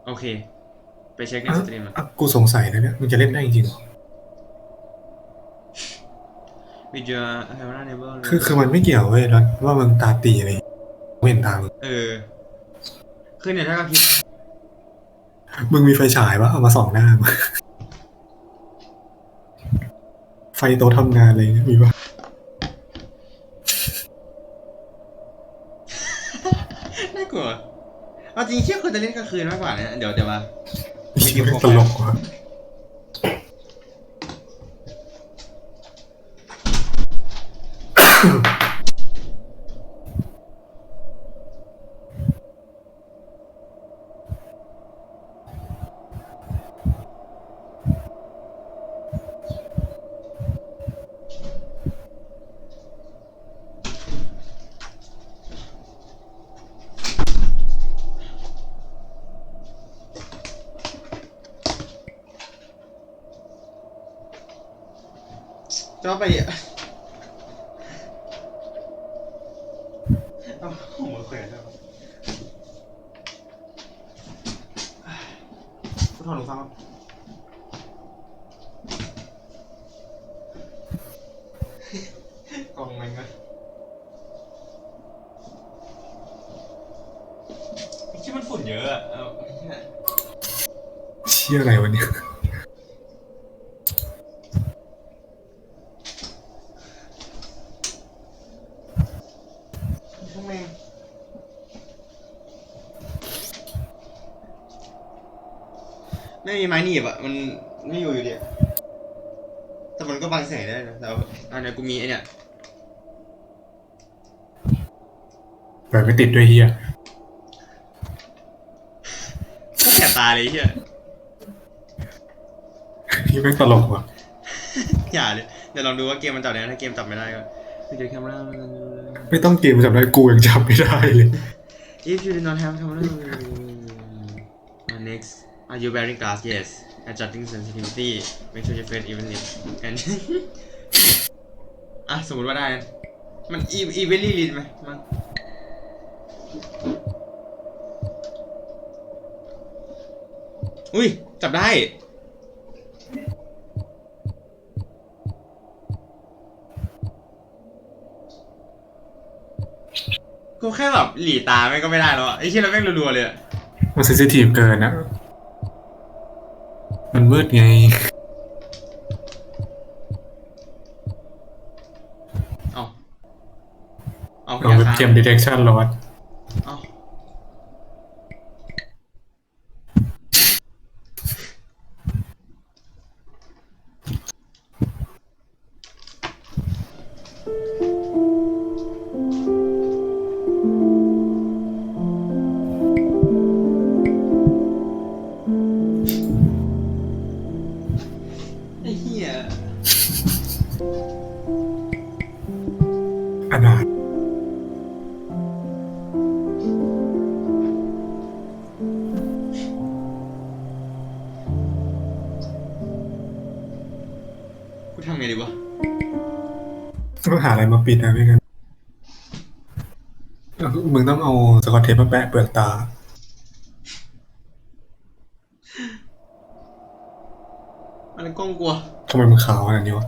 โอเคไปเช็คในอ่ะสตรีมอ่ะกูสงสัยนะเนี่ยมึงจะเล่นได้จริงเหรอวิดีโอแฮร์รี่เนเบิลคือมันไม่เกี่ยวเว้ยแล้วว่ามึงตาตีอะไรไม่เห็นตามึงเออคือเนี่ยถ้าก็คิดมึงมีไฟฉายปะเอามาส่องหน้ามึงไฟโต๊ะทำงานอะไรเงี้ยมีปะน่ากลัวเอาจริงเชื่อคนจะเล่นกลางคืนมากกว่าเนี่ยเดี๋ยวมาสกิคิดไม่ปโปรไฟล์ตลกว่ะจะไปเอาหัวแขวนแล้วกูถอดหูฟังครับกล่องมันก็คิดมันฝุ่นเยอะอะเอาเชี่ยอะไรวะเนี่ยพวกแม่งไม่มีไม้หนีบอ่ะมันไม่อยู่ดีแต่มันก็บังแสงได้นะแต่อันนี้กูมีไอเนี่ยเปิดไม่ติดด้วยเฮียก็แสบตาเลยเฮีย พี่ไม่งตลกว่ะอย่าเลยเดี๋ยวลองดูว่าเกมมันจับได้ถ้าเกมจับไม่ได้ก็วิดีโอแคมรา ไม่ต้องเกมจำได้กูยังจำไม่ได้เลย if you do not have camera next are you wearing glass yes adjusting sensitivity make sure your face even it and อ่ะสมมติว่าได้มันอีเวนลี่ลินไหมมันอุ้ยจับได้กูแค่แบบหลีตาไม่ก็ไม่ได้แล้วอ่ะไอ้เชี่ยเราแม่งรัวๆเลยอ่ะมันเซนซิทีฟเกินนะมันมืดไงเอาเอาเอาอย่าค้างเว็บเกม detection ลอสเอาไอ้เหี้ย อนาถกูทำไงดีวะต้องหาอะไรมาปิดนะไม่งั้นมึงต้องเอาสกอตเทปมาแปะเปลือกตามันกล้องกลัวทำไมมึงขาวขนาดนี้วะ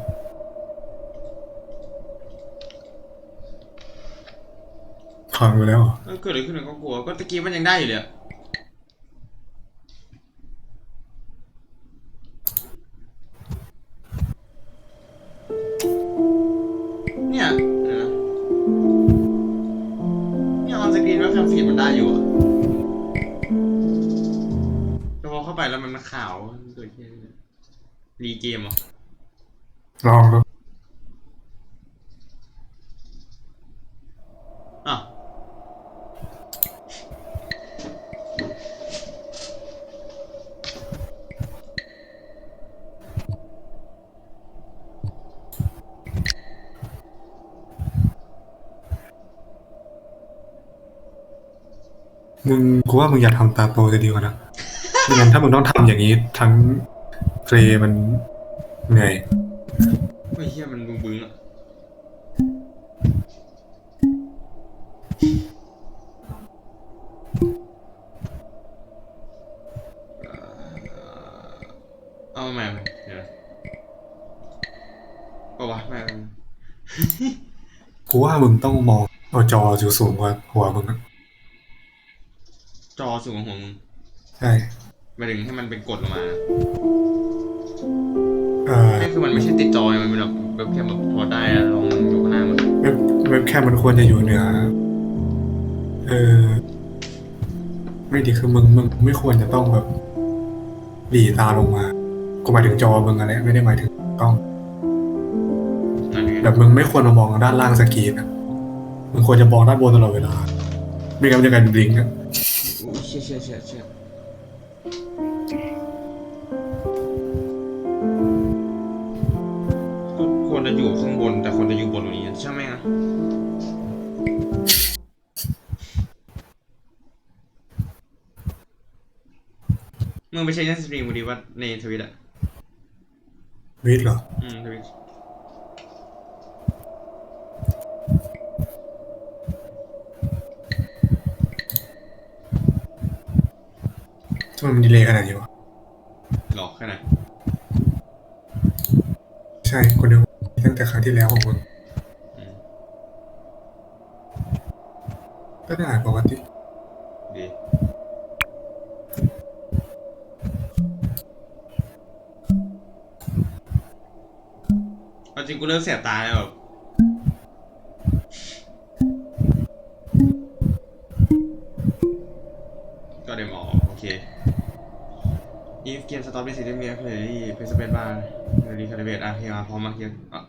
พังไปแล้วเหรอมันเกิดอะไรขึ้นมันกล้องกลัวก็ตะกี้มันยังได้อยู่เลยอะเนี่ยเดี๋ยวนะเนี่ยออนสกรีนว่าแคมฟีดมันได้อยู่อะแต่พอเข้าไปแล้วมันขาวเกิดที่รีเกมเหรอลองดูอ่ะมึงกูว่ามึงอยากทำตาโตจะดีกว่านะไม่งั้นถ้ามึงต้องทำอย่างนี้ทั้งเกรมันเหนื่อยเฮ้ยเฮียมันบึ้งๆอะ กูว่ามึงต้องมองเอาจออยู่สูงกว่าหัวมึงอะจอสูงของหัวมึงใช่หมายถึงให้มันเป็นกดลงมาเออไม่คือมันไม่ใช่ติดจอมันเป็นแบบแค่แบบพอได้ลองอยู่ข้างหน้ามันเว็บแคมมันควรจะอยู่เหนือเออไม่ดีคือมึงไม่ควรจะต้องแบบหลีตาลงมากูหมายถึงจอมึงอะไรไม่ได้หมายถึงกล้องนั่นไงแบบมึงไม่ควรมามองด้านล่างสกรีนอะมึงควรจะมองด้านบนตลอดเวลาไม่งั้นมันจะกลายเป็นบลิงก์อะเชี่ยก็ควรจะอยู่ข้างบนแต่ควรจะอยู่บนตรงนี้ใช่ไหมนะมึงไปใช้ในสตรีมกูดีว่าในทวิตอะวิดเหรอทวิตทำไมมันดีเลย์ขนาดนี้วะหลอกแค่ไหนใช่คนเดียวตั้งแต่ครั้งที่แล้วของมึงก็ได้ปกติดีเอาจริงกูเริ่มแสบตาแล้วแบบก็ได้หมอโอเค if game stop the system game clearly press space bar recalibrate อ่ะเฮียพร้อมมาเฮียอ่ะ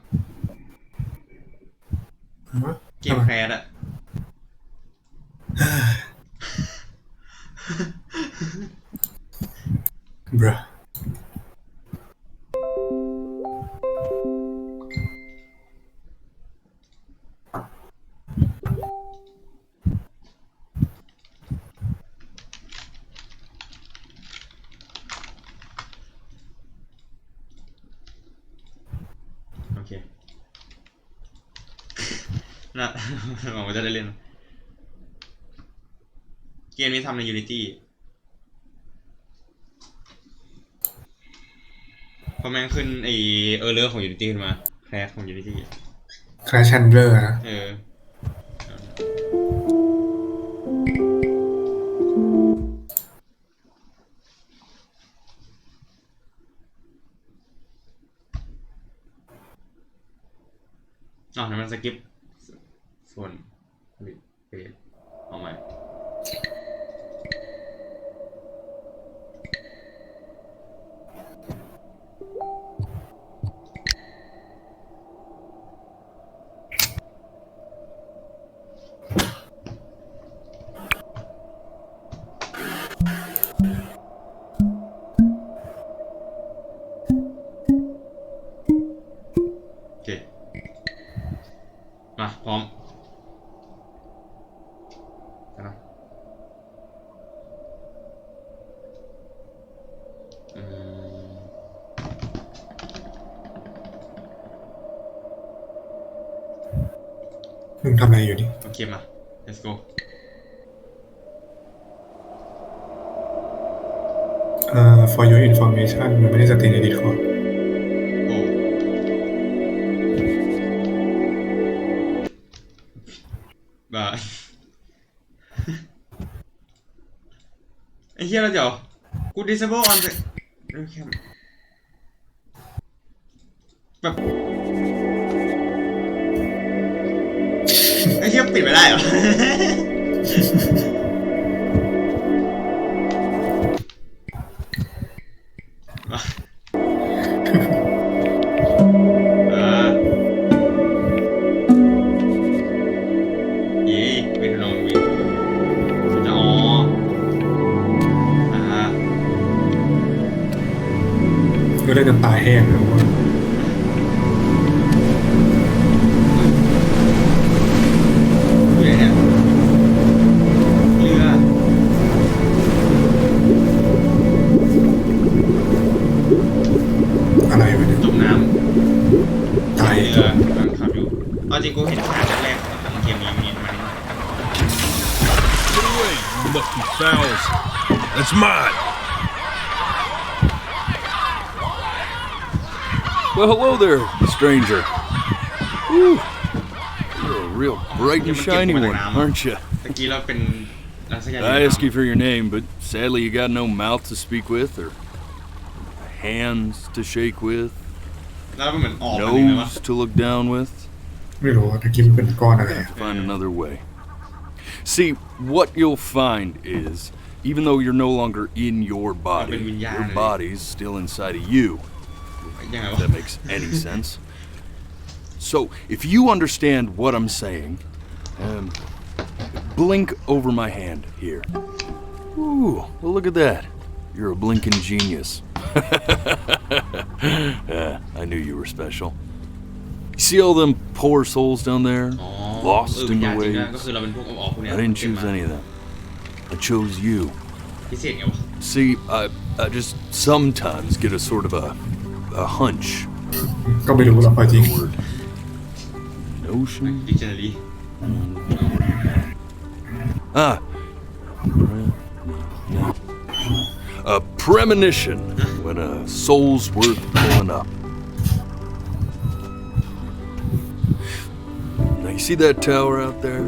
เกมแคสอะ บรโอเคน่าหวังว่าจะได้เล่นเกมนี้ทำใน Unity เพราะแม่งขึ้นไอเลอร์ของ Unity ขึ้นมาแคสของ Unity คลาชชันเดอร์นะเอออ๋อนั่นมันสกิปส่วนผลิตเพจเอาใหม่โอเคมาพร้อมนะอืมมึงทำอะไรอยู่นี่โอเคมา let's go for your information มันไม่ได้สตรีมใน Discord โอ้บ้าไอ้เหี้ยแล้วเดี๋ยวกู disable on the แค่แบบไอ้เหี้ยปิดไม่ได้เหรออีวินโนวินจะอ๋ออ่าก็ได้จนตายแห้งแล้วว่าอยู่ไหนเนี่ยเรืออะไรวะเนี่ยจมน้ำตายเรือกำลังขับอยู่เอาจริงกูเห็นฉากแรกๆของเกมนี้มีมานิดหน่อย Get away, you lucky fowls. That's mine. Well, hello there, stranger. Whew. You're a real bright and shiny one, aren't you? ตะกี้เราเป็นนักสัญญา I asked you for your name, but sadly you got no mouth to speak with or hands to shake with, แล้วมันเหมือนออกมาเลยนะวะ nose to look down with. ไม่รู้ว่าตะกี้มันเป็นก้อนอะไร Find another way. See, what you'll find is, even though you're no longer in your body, your body's still inside of you. ยังไง If วะ that makes any sense. So, if you understand what I'm saying, blink over my hand here. Ooh, well, look at that. You're a blinking genius. I knew you were special. You see all them poor souls down there? อ๋อ Lost วิ in ญญา the ณจริงนะก็ waves? คือเราเป็นพวกออกพวกเนี้ย I didn't choose any of them. I chose you. พิเศษไงวะ See, I just sometimes get a sort of a hunch. ก็ไม่รู้หรอกเอาจริง Word. Notion. dictionary Ah. A premonition when a soul's worth pulling up. Now you see that tower out there?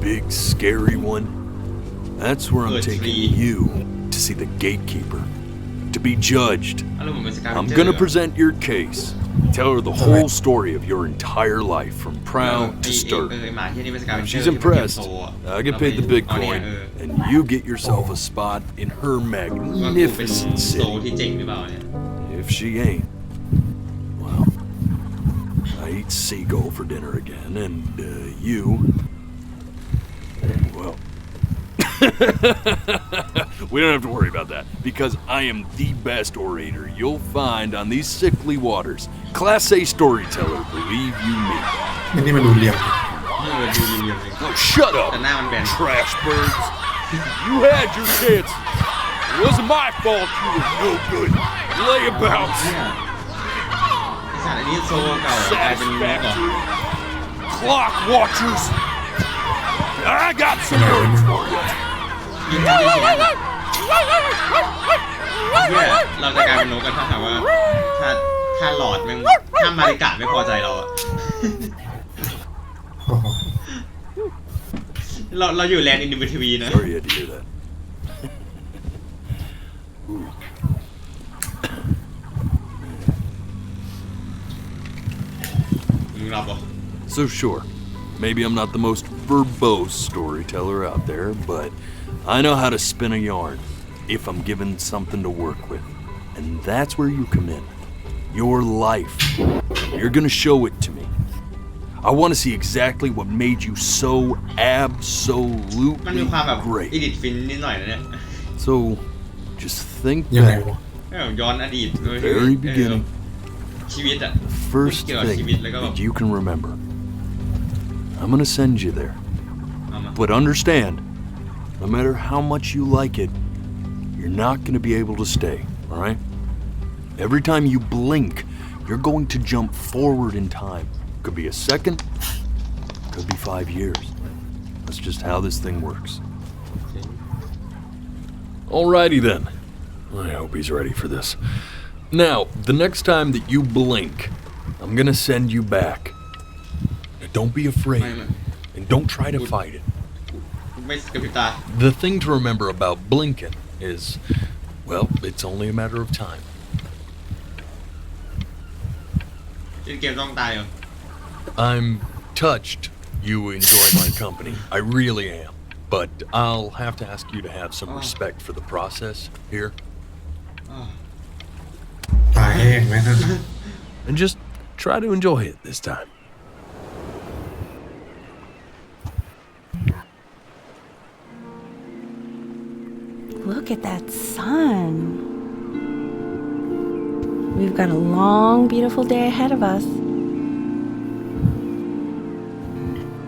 Big, scary one? That's where I'm taking you to see the gatekeeper. To be judged. อารมณ์เหมือนสกาย I'm gonna present your case. Tell her the whole story of your entire life from prow to start. หมาที่นี่เป็นสกาย If she's impressed, I get paid the Bitcoin, and you get yourself a spot in her ว่ากูเป็น magnificent โซ city. ที่เจ๋งหรือเปล่าเนี่ย If she ain't, well, I eat seagull for dinner again, and you, well, we don't have to worry about that, because I am the best orator you'll find on these sickly waters. Class A storyteller, believe you me. อันนี้มันดูเรียง ดูเรียบๆจริง Oh, shut แต่ up, หน้ามันแบน trash birds. You had your chances. It wasn't my fault you were no good. Layabouts. เนี่ยไอสารอันนี้โซเก่ากลายเป็นก่อน Satisfactory. Clock watchers. I got some words for you. ยิงได้จริงๆเนี่ยเราจะกลายเป็นนกกันถ้าหากว่าถ้าหลอดแม่งถ้ามาริกะไม่พอใจเราอะ โอ้โห เราอยู่แลนด์อินดิวิทีวีนะ Sorry you had to hear that. มึงรับเหรอ So sure, maybe I'm not the most verbose storyteller out there, but I know how to spin a yarn if I'm given something to work with. And that's where you come in. Your life. You're gonna show it to me. I want to see exactly what made you so มันมี absolutely ความแบบ great. อีดิทฟินนิดหน่อยนะเนี่ย So just think ยังไง back. วะ แบบย้อนอดีต Very beginning. ชีวิตอะ First เกี่ยวกับชีวิต thing แล้วก็แบบ that you can remember. I'm gonna send you there. เอามา But understand, no matter how much you like it, you're not going to be able to stay, all right? Every time you blink, you're going to jump forward in time. Could be a second, could be 5 years. That's just how this thing works. Alrighty then. I hope he's ready for this. Now, the next time that you blink, I'm going to send you back. Now, don't be afraid, and don't try to fight it. ไม่กระพริบตา The thing to remember about blinking is, well, it's only a matter of time. เล่นเกมต้องตายเหรอ I'm touched you enjoy my company. I really am. But I'll have to ask you to have some respect for the process here. ตายแห้งไหมนั่น And just try to enjoy it this time. Look at that sun. We've got a long, beautiful day ahead of us.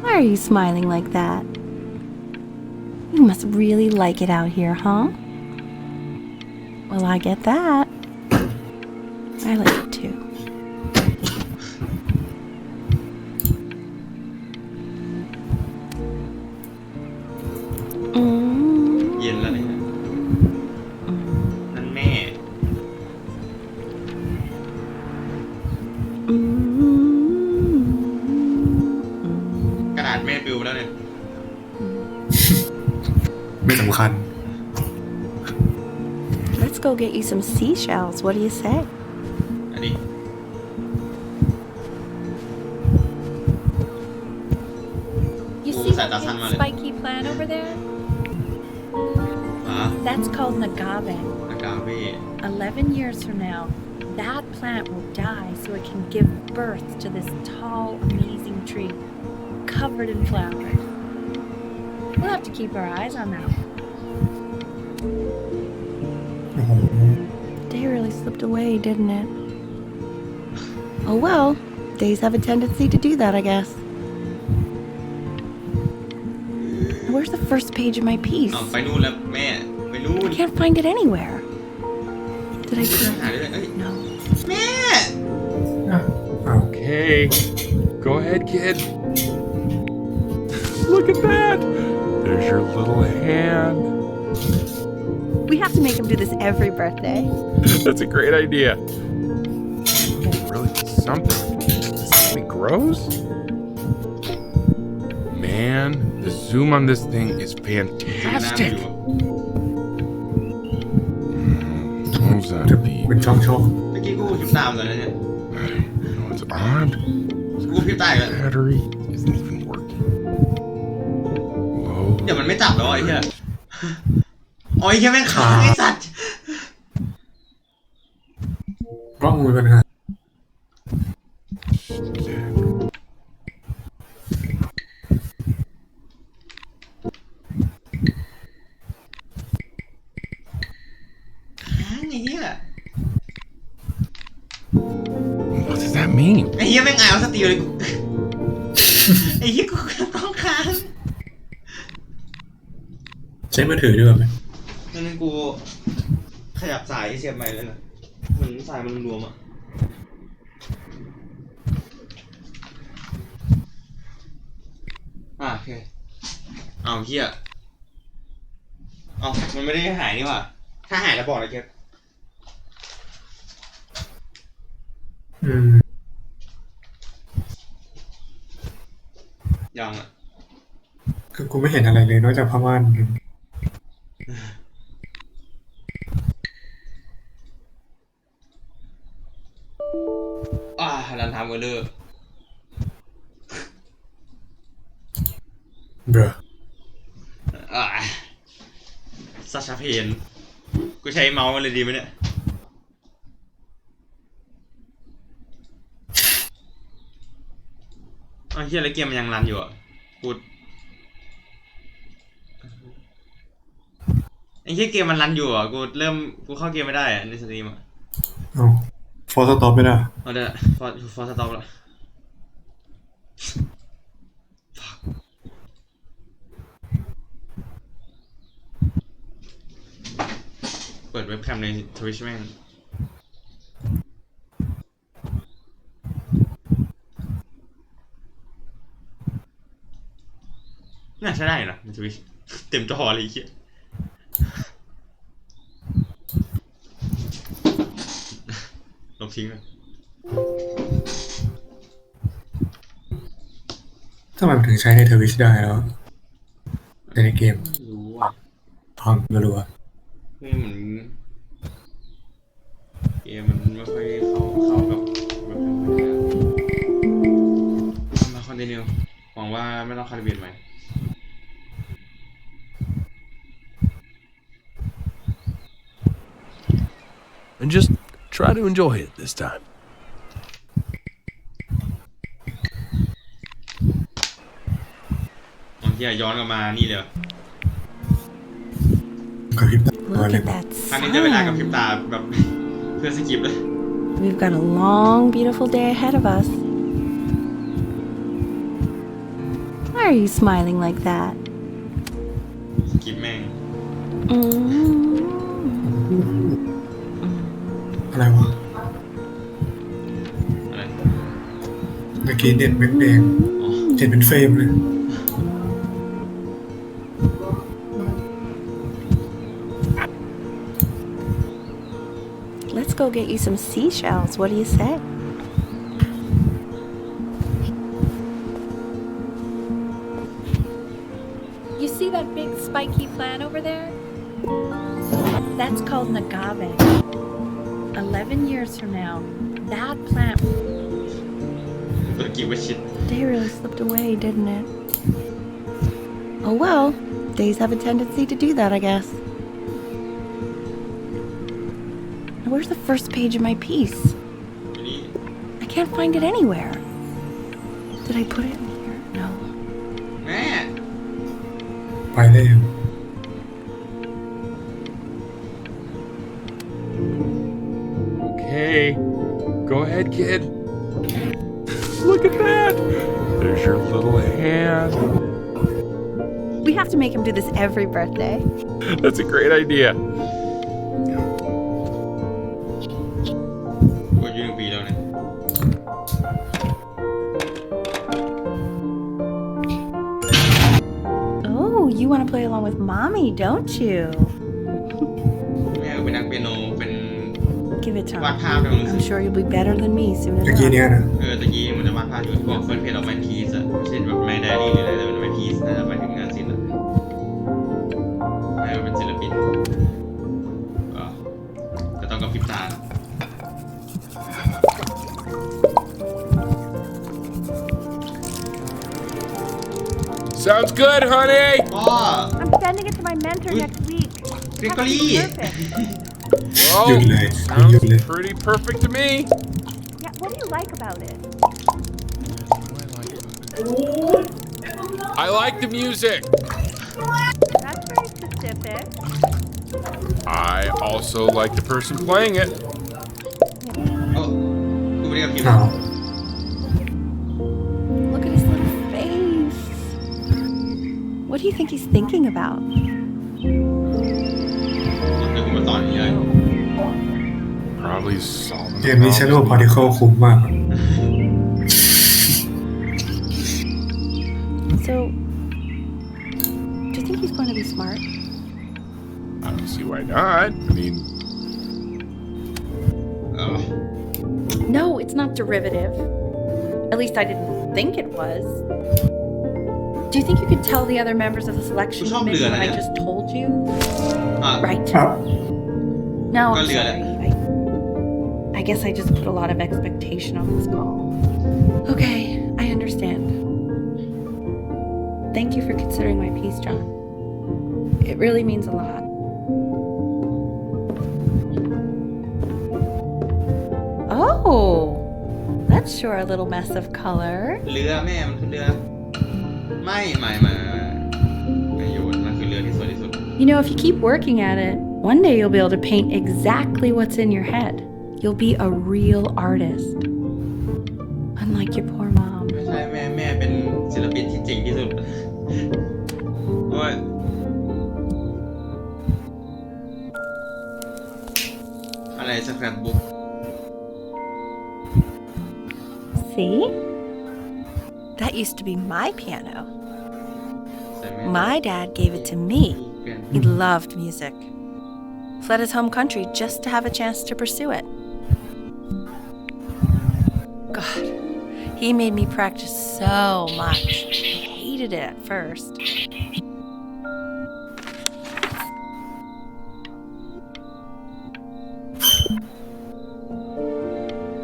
Why are you smiling like that? You must really like it out here, huh? Well, I get that. I like it too. Mm. เย็นแล้วเนี่ยนั่นแม่ Mm. ไม่สำคัญ Let's go get you some seashells. What do you say? อันนี้ You Oh, see that that doesn't big matter. spiky plant over there? อ่ะ That's called agave. อากาเว่ 11 years from now, that plant will die so it can give birth to this tall, amazing tree covered in flowers. We'll have to keep our eyes on that one. โอ้โห Day really slipped away, didn't it? Oh well, days have a tendency to do that, I guess. Where's the first page of my piece? อ้าวไปนู่นแล้วแม่ไปนู่น I can't find it anywhere. Did I put หาได้เลยเอ้ย No. แม่ อ้าว Okay, go ahead, kid. Look at that. There's your little hand. We have to make him do this every birthday. That's a great idea. Really something. See how it grows? Man, the zoom on this thing is หน้าไม่ fantastic. ดู Close that จะ lead. เป็นช่อง เมื่อกี้กูคิดตามเลยนะเนี่ย Oh, it's odd. กูคิดตายแล้ว Battery isn't even working. Whoa. เดี๋ยวมันไม่จับแล้วไอ้เหี้ยอ๋อไอ้เหี้ยแม่งค้างไอ้สัตว์ ๆกล้องมือปัญหา ค้างไอ้เหี้ย What does that mean? ไอ้เหี้ยแม่งเอาสติเลยกู ไอ้เหี้ยกูต้องค้าง ใช้มือถือด้วยไหม นั่นกูขยับสายเสียบใหม่เลยนะมันสายมันรวมอ่ะโอเคเอาเหี้ยเอามันไม่ได้หายนี่หว่าถ้าหายแล้วบอกเลยเก็บ อืม ยังอ่ะ คือกูไม่เห็นอะไรเลยนอกจากผ้าม่าน รันทำกันเลย เบรอ ซัชเพนกูใช้เมาส์เลยดีไหมเนี่ยอ้าวเฮียแล้วเกมมันยังรันอยู่อ่ะกูไอ้เฮียเกมมันรันอยู่อ่ะกูเข้าเกมไม่ได้อ่ะในสตรีมอ่ะ เอ้าฟอร์สต็อปไม่ได้ เอาเดี๋ยวฟอร์สต็อปละเปิดเว็บแคมใน Twitch แม่งน่าใช้ได้นะใน Twitch เต็มจอเลยไอ้เหี้ยลบทิ้งเลย ทำไมมันถึงใช้ในทวิชได้แล้วแต่ในเกม รู้อ่ะ พังรัว เฮ้ยเหมือนเกมมันไม่ค่อยเข้ากับเว็บแคมเปญมาคอนติเนียหวังว่าไม่ต้องคาลิเบรตใหม่ And just try to enjoy it this time. บางทีย้อนกลับมานี่เลย ๆกับพริบตา Look เลย at that ครั้งนี้จะเวลากับพริบ sun. ตาแบบเพื่อสกิปเลย We've got a long, beautiful day ahead of us. Why are you smiling like that? สกิปแม่ง อะไรวะ อะไร เมื่อกี้เด่นแม็กแดง อ๋อ เห็นเป็นเฟรมเลย Let's go get you some seashells. What do you say? You see that big spiky plant over there? That's called an agave. 11 years from now, that plant. ตัวกี่ว่าชิด Day really slipped away, didn't it? Oh well, days have a tendency to do that, I guess. Now, where's the first page of my piece? อยู่นี่ I can't find it anywhere. Did I put it in here? No. แม่ ไปแล้ว Okay. Go ahead, kid. Look at that. There's your little hand. We have to make him do this every birthday. That's a great idea. กูอายุ1 ปีแล้วเนี่ย Oh, you want to play along with mommy, don't you? แม่เป็นนักเปียโนเป็น Give it วาด time. ภาพเป็นหนังสื I'm อ sure you'll be better than me soon ตะกี้ enough. เนี้ยนะ ตะกี้มันจะวาดภาพอยู่ที่บอกเฟิร์สเพจออกมาพีซอะไม่ใช่แบบไม่ไดอารี่หรืออะไรแต่เป็นไม่พีซนะหมายถึงงานศิลป์อะให้มันเป็นศิลปินก็ต้องกับพริบตา Sounds good, honey. พ่อ I'm sending it to my mentor next week. กริกอรี่ Well, Good lay. sounds Good lay. pretty perfect to me. Yeah, what do you like about it? I like the music. That's very specific. I also like the person playing it. โอ้กูไม่ได้กับพิมพ์ อ้าว Look at his little face. What do you think he's thinking about? เดี๋ยวกูมาสอนอย่างนี้เลย Probably solving เกมนี้ Shadow Particle คุ้มมาก So, do you think he's going to be smart? I don't see why not. I mean, เออ No, it's not derivative. At least I didn't think it was. Do you think you could tell the other members of the selection Who's on committee blue, what I Anaya? just told you? อ่ะ Right. ครับ No, I'm Well, yeah. sorry. I guess I just put a lot of expectation on this call. Okay, I understand. Thank you for considering my piece, John. It really means a lot. Oh, that's sure a little mess of color. เรือแม่มันคือเรือไม่โยนมันคือเรือที่สวยที่สุด You know, if you keep working at it, one day you'll be able to paint exactly what's in your head. You'll be a real artist. Unlike your poor mom. ไม่ใช่แม่เป็นศิลปินที่เจ๋งที่สุดโอ้ยอะไรสแครปบุ๊ก See? That used to be my piano. ใช่ไหม My dad gave it to me. เปลี่ยน He loved music. Fled his home country just to have a chance to pursue it. God, he made me practice so much. I hated it at first.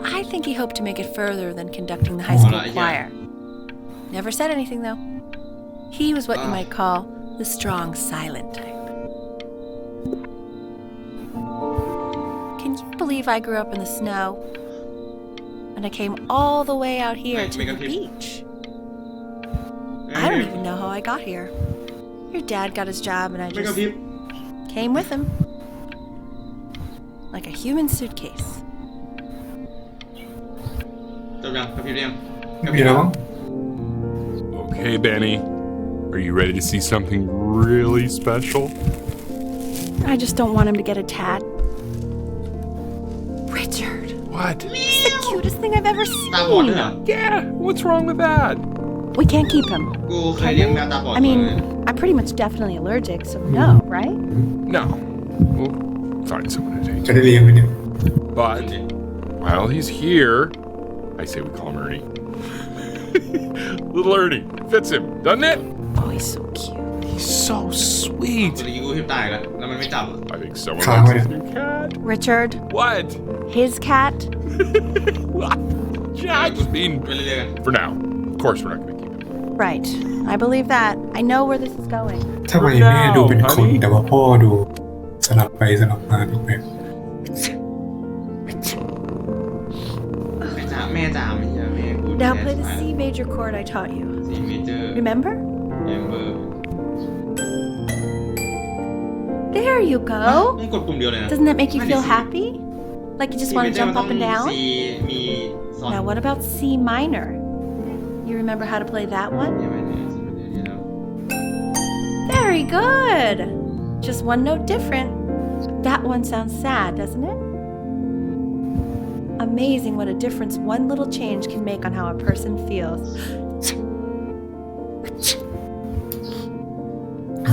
I think he hoped to make it further than conducting the high school yeah. choir. Never said anything, though. He was what you might call the strong, silent type. Can you believe I grew up in the snow? And I came all the way out here to the beach. I don't even know how I got here. Your dad got his job and I ไม่กระ just พริบ came with him. Like a human suitcase. จบยังกระพริบยัง ไม่มีแล้วมั้ง okay, Benny. Are you ready to see something really special? I just don't want him to get a tad. Richard, What? it's the cutest thing I've ever ตาบอดด้วย seen. เหรอ Yeah, what's wrong with that? We can't keep him. กูเคยเลี้ยงแมวตาบอด I mean, I'm pretty much definitely allergic, so no, right? No. We'll find someone to take จะได้เลี้ยงไหมเนี่ย But while he's here, I say we call him Ernie. Little Ernie. Fits him, doesn't it? Oh, he's so cute. So ตัว sweet. นี้กูทิพตายแล้วแล้วมันไม่จับอ่ะ I think someone Can't likes wait. this new cat. Richard, What? his cat. What? Yeah, I just mean ไปเรื่อยๆกัน for now. Of course, we're not gonna keep him. Right. I believe that. I know where this is going. ทำไมแม่ดูเป็นคนแต่ว่าพ่อดูสลับไปสลับมาทุกแบบ แม่จ๋าไม่ใช่แม่กู Now play the C major chord I taught you. C major Remember? Amber There you go. นี่กดปุ่มเดียวเลยนะ Doesn't that make you ไม่ feel ดิ happy? Like you just C want to major jump มัน up and ต้อง down? C มีซ้อน Now what about C minor? You remember how to play that one? C major C major นี่แล้ว Very good. Just one note different. That one sounds sad, doesn't it? Amazing what a difference one little change can make on how a person feels.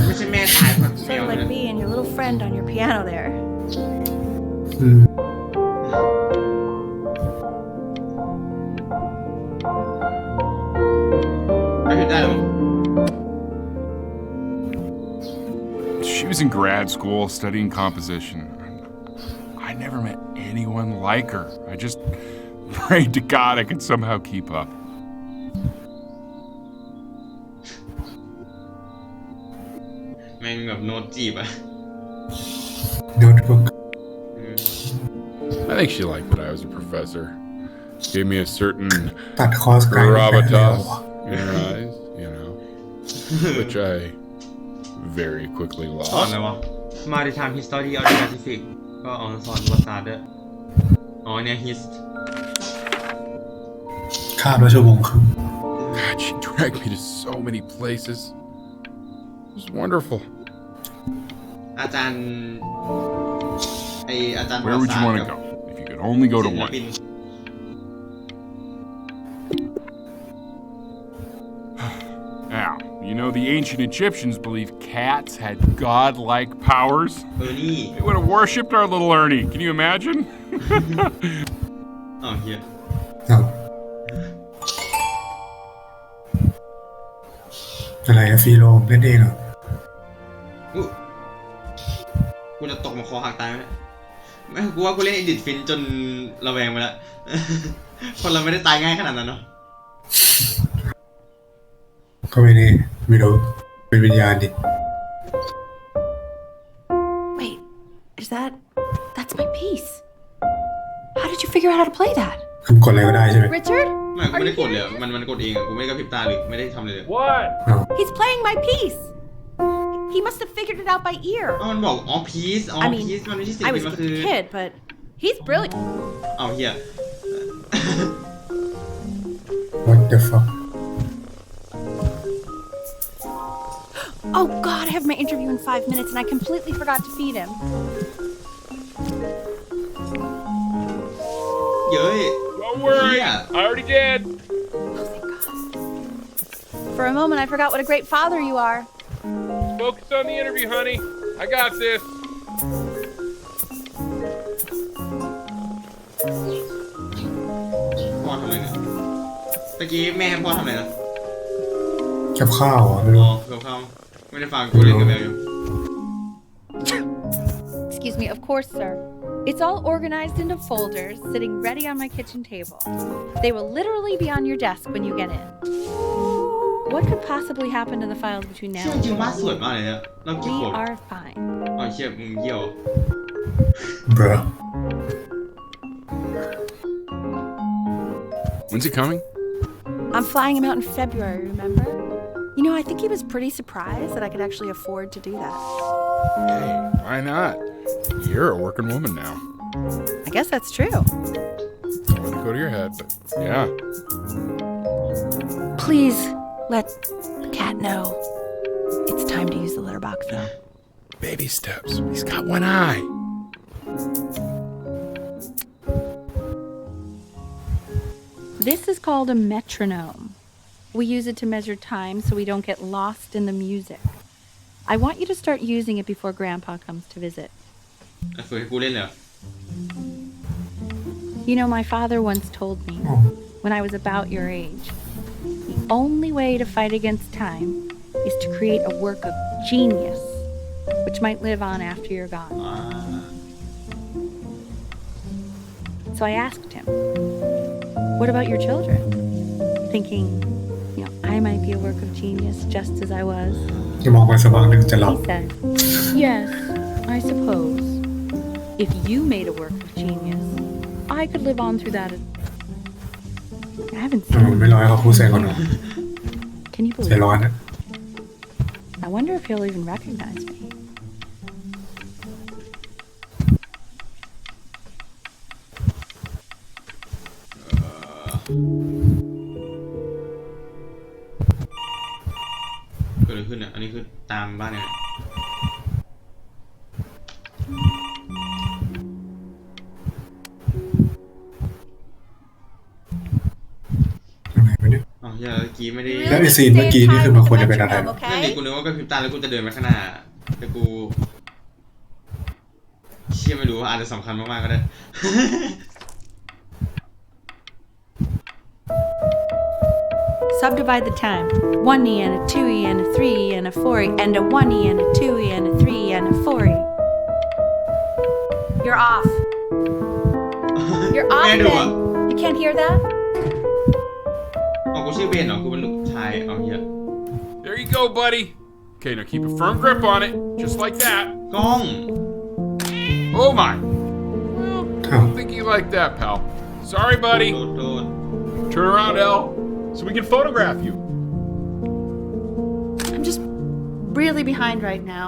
ไม่ใช่แม่ตายแบบแม Sort ว of เลย like me and your little friend on your piano there. อืม ไม่ผิดได้หรอ She was in grad school studying composition. I never met anyone like her. I just prayed to God I could somehow keep up. แม่งแบบโน้ตจีบอ่ะ โน้ตบุ๊ก I think she liked that I was a professor. Gave me a certain ตัดคอร์สไกลไปแล้ว gravitas in her eyes, you know, which I very quickly สอน lost. อะไรวะ Maritime History of the Pacific ก็สอนประวัติศาสตร์ด้วยอ๋อเนี่ย hist ข้ามราชวงศ์คือ God, she dragged me to so many places. It was wonderful. อาจารย์อาจารย์ Where would you want to go if you could only go to ศิล one? ปิน Now, you know the ancient Egyptians believed cats had godlike powers. นี่ They would have worshipped our little Ernie. Can you imagine? อ้าวเฮีย อ้าวอะไรอะฟีโรมเล่นเองเหรอ อุ๊ยกูจะตกมาคอหักตายไหมเนี่ยไม่กูว่ากูเล่น Edit Fin จนระแวงไปแล้ว คนเราไม่ได้ตายง่ายขนาดนั้นเนาะ ก็ไม่แน่ไม่รู้เป็นวิญญาณดิ Wait, that's my piece. How did you figure out how to play that? คือกดอะไรก็ได้ใช่ไหม Richard? ไม่กูไม่ได้กดเลยอะมันกดเองอะกูไม่ได้กระพริบตาหรือไม่ได้ทำเลย What? อ้าว He's playing my piece. He must have figured it out by ear. อ๋อมันบอกอ๋อ piece อ๋อ I mean, piece มันไม่ใช่ศิล I ปิ was น a มันคือ kid, but he's brilliant. เอาเฮีย what the fuck Oh God, I have my interview in 5 minutes and I completely forgot to feed him. เย้ย Don't worry. Yeah. I already did. Oh, thank God. For a moment, I forgot what a great father you are. Focus on the interview, honey. I got this. พ่อทำอะไรเนี่ยตะกี้แม่ให้พ่อทำอะไรนะ กับข้าวอ่ะไม่ อ๋ รู้ อเกือบเข้าไม่ได้ฟังกูเล่นกับแมวอยู่ Excuse me, of course, sir. It's all organized into folders, sitting ready on my kitchen table. They will literally be on your desk when you get in. What could possibly happen to the files between เชี่ย now and จริงวาด tomorrow? สวยมากเลยเนี่ยเรากี่ We ขวบ are fine. อ๋อเชี่ยมึงเยี่ยว bro When's he coming? I'm flying him out in February, remember? You know, I think he was pretty surprised that I could actually afford to do that. Hey, why not? You're a working woman now. I guess that's true. Don't let it go to your head, but yeah. Please let the cat know it's time to use the litter box now. Baby steps. He's got one eye. This is called a metronome. We use it to measure time so we don't get lost in the music. I want you to start using it before Grandpa comes to visit. ฝึกให้กูเล่นเลยเหรอ You know, my father once told me, when I was about your age, the only way to fight against time is to create a work of genius, which might live on after you're gone. อ่า So I asked him, what about your children? Thinking, I might be a work of genius just as I was. จะมองไปสักพักหนึ่งจะหลับ He said, yes, I suppose. If you made a work of genius, I could live on through that. I haven't มัน seen ไม่ร้อยเขาพูดใส่ก่อนหรอ Can you ใจ believe ร้อน it? นะ I wonder if he'll even recognize me. เกิดอะไรขึ้นเนี่ยอันนี้คือตามบ้านเนี่ย ทำไมวะเนี่ย อ๋อเมื่อกี้ไม่ได้ แล้วไอ้ซีนเมื่อกี้นี่คือมันควรจะเป็นอะไร นั่นดิกูนึกว่ากระพริบตาแล้วกูจะเดินไปข้างหน้าแต่กูเชื่อไม่รู้ว่าอาจจะสำคัญมากๆก็ได้ Subdivide the time. 1e and a 2e and a 3e and a 4e and a 1e and a 2e and a 3e and a 4e. You're off. You're off แม่ดูอ่ะ then. You can't hear that? อ๋อกูชื่อเบนเหรอกูเป็นลูกชายเอาเหี้ย There you go, buddy. Okay, now keep a firm grip on it, just like that. กล้อง Oh my. Well, I don't think you like that, pal. Sorry, โด buddy. นโดน Turn around, L, so we can photograph you. I'm just really behind right now.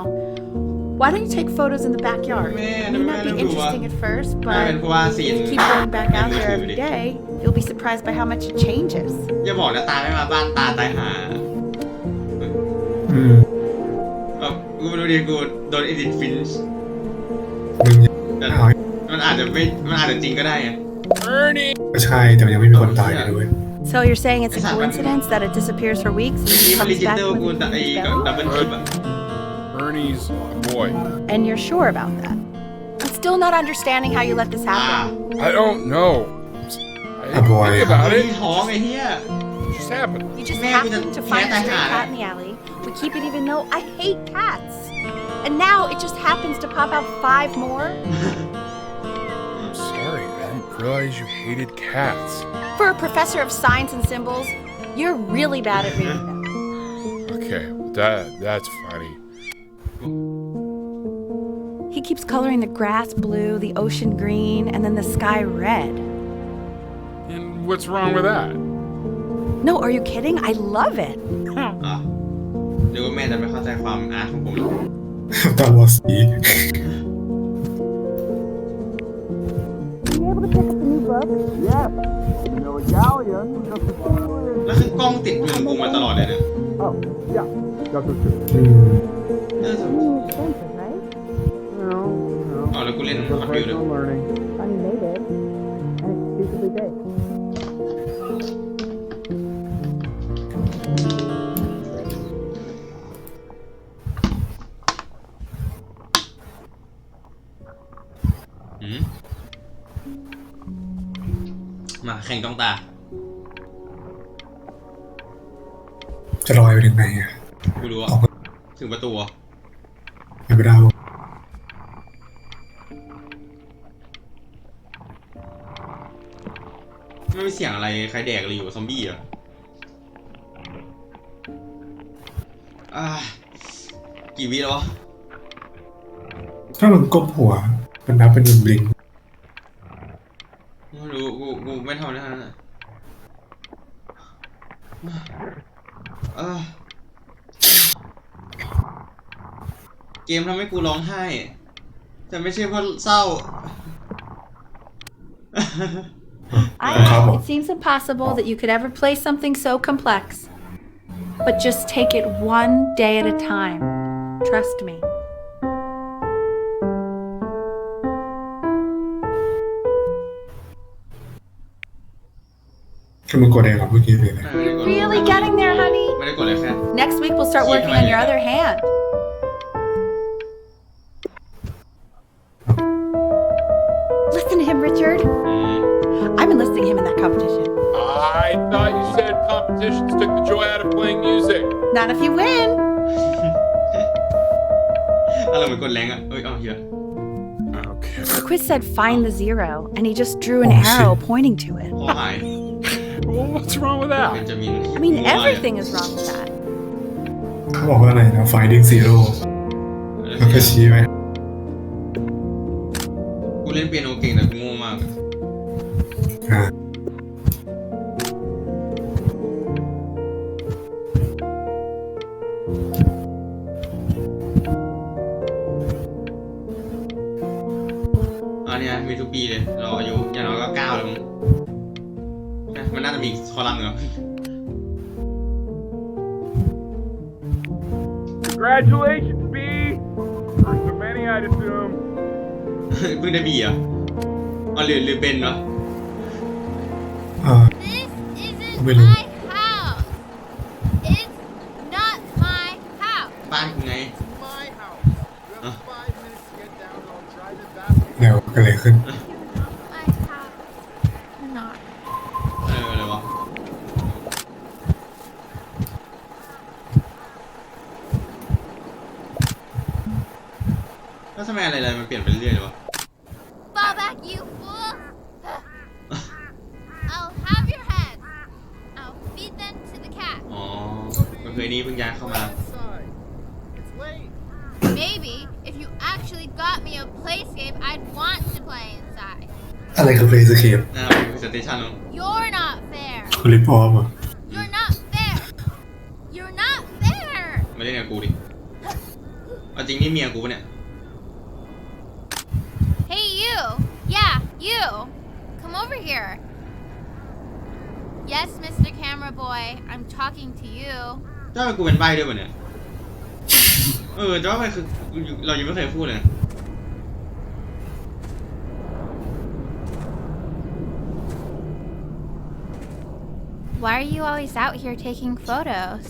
Why don't you take photos in the backyard? It may not be interesting at first, ไม่ but เป็นเพราะว่าซีน if you keep going back out there every day, you'll be surprised by how much it changes. อย่าบอกนะตาไม่มาบ้านตาตายหา อืม แบบกูไม่รู้ดิกูโดนเอดิทฟินช์ มึง แต่ เอา มันอาจจะไม่มันอาจจะจริงก็ได้ไง Ernie. ก็ใช่แต่มันยังไม่มีคนตายเลยด้วย So you're saying it's a coincidence that it disappears for weeks and นี่ then มัน comes ดิจิ back ตอล when กู it's ไอ้ better? ดับเบิลคลิปอะ Ernie's a boy. And you're sure about that? I'm still not understanding how you let this อ่า happen. I don't know. I Ah, boy. think about ไอ้ it. ท้องไอ้เหี้ย It just happened. You just Man, happened we to don't find a care stray that cat in the alley. We keep it even though I hate cats. And now it just happens to pop out 5 more? I'm sorry, I didn't realize you hated cats. For a professor of signs and symbols, you're really bad at reading them. Okay, that's funny. He keeps coloring the grass blue, the ocean green, and then the sky red. And what's wrong with that? No, are you kidding? I love it. อ่ะหรือว่าแม่จะไม่เข้าใจความอาร์ตของผมหรอ ตาวอสี แล้วคือกล้องติดมือกูมาตลอดเลยเนี่ย อืม น่าจะอ๋อแล้วกูเล่นฮอตวิวด้วย Funny made it, and it's stupidly big. หืมมาแข่งจ้องตา จะลอยไปถึงไหนอ่ะ กูรู้อะถึงประตูอะ ไม่ได้ ไม่มีเสียงอะไรใครแดกอะไรอยู่ซอมบี้เหรออ่ากี่วิแล้ววะ ถ้ามึงก้มหัวมันนับเป็นบลิง ไม่รู้กูไม่เท่านั้นนะเกมทำให้กูร้องไห้แต่ไม่ใช่เพราะเศร้า I know it seems impossible that you could ever play something so complex. But just take it one day at a time. Trust me. คือมึงกดเองเหรอเมื่อกี้เลยนะ Really getting there, honey? ไม่ได้กดเลยแค่ Next week we'll start working on your other hand. Listen to him, Richard. I've been listening to him in that competition. I thought you said competitions took the joy out of playing music. Not if you win. ไปกดแรงอ่ะเอ้ยเอาเหี้ย Okay. The quiz said find the zero, and he just drew an Oh, arrow shit. pointing to it. คอหาย Well, what's wrong with เบ that? นจามิน I mean, everything is wrong with that. เขาบอกว่าอะไรนะ finding zero แล้วก็ชี้ไว้ กูเล่นเปียโนเก่งแต่กูโง่มาก อ่า อันเนี้ยมีทุกปีเลยเราอายุอย่างน้อยก็9แล้วมั้งนะมันน่าจะมีคอลัมน์เหรอ Congratulations, B. First of many, I'd assume. เพิ่งได้บีเหรออ๋อหรือเป็นวะ This isn't Really? my house. It's not my house. บ้านกูไง My house. You have 5 minutes to get down and I'll drive it back. แล้วก็เลยขึ้น My house. Not. อะไรวะแล้วทำไมอะไรมันเปลี่ยนไปเรื่อยๆเลยวะ Fall back, you fool. I'll have your head. I'll feed them to the cat. อ๋อมันเคยนี่เพิ่งย้ายเข้ามา Inside. It's late. Maybe if you actually got me a playscape, I'd want to play inside. อะไรคือ play escape เป็นสเตชันเนาะ You're not fair. คือ rip off อ่ะ You're not fair. You're not fair. ไม่เล่นกับกูดิเอาจริงนี่เมียกูปะเนี่ย Hey, you. Yeah, you. Come over here. Yes, Mr. Camera Boy. I'm talking to you. เจ้าเป็นกูเป็นใบ้ด้วยปะเนี่ยแต่ว่ามันคือเรายังไม่เคยพูดเลยนะ Why are you always out here taking photos?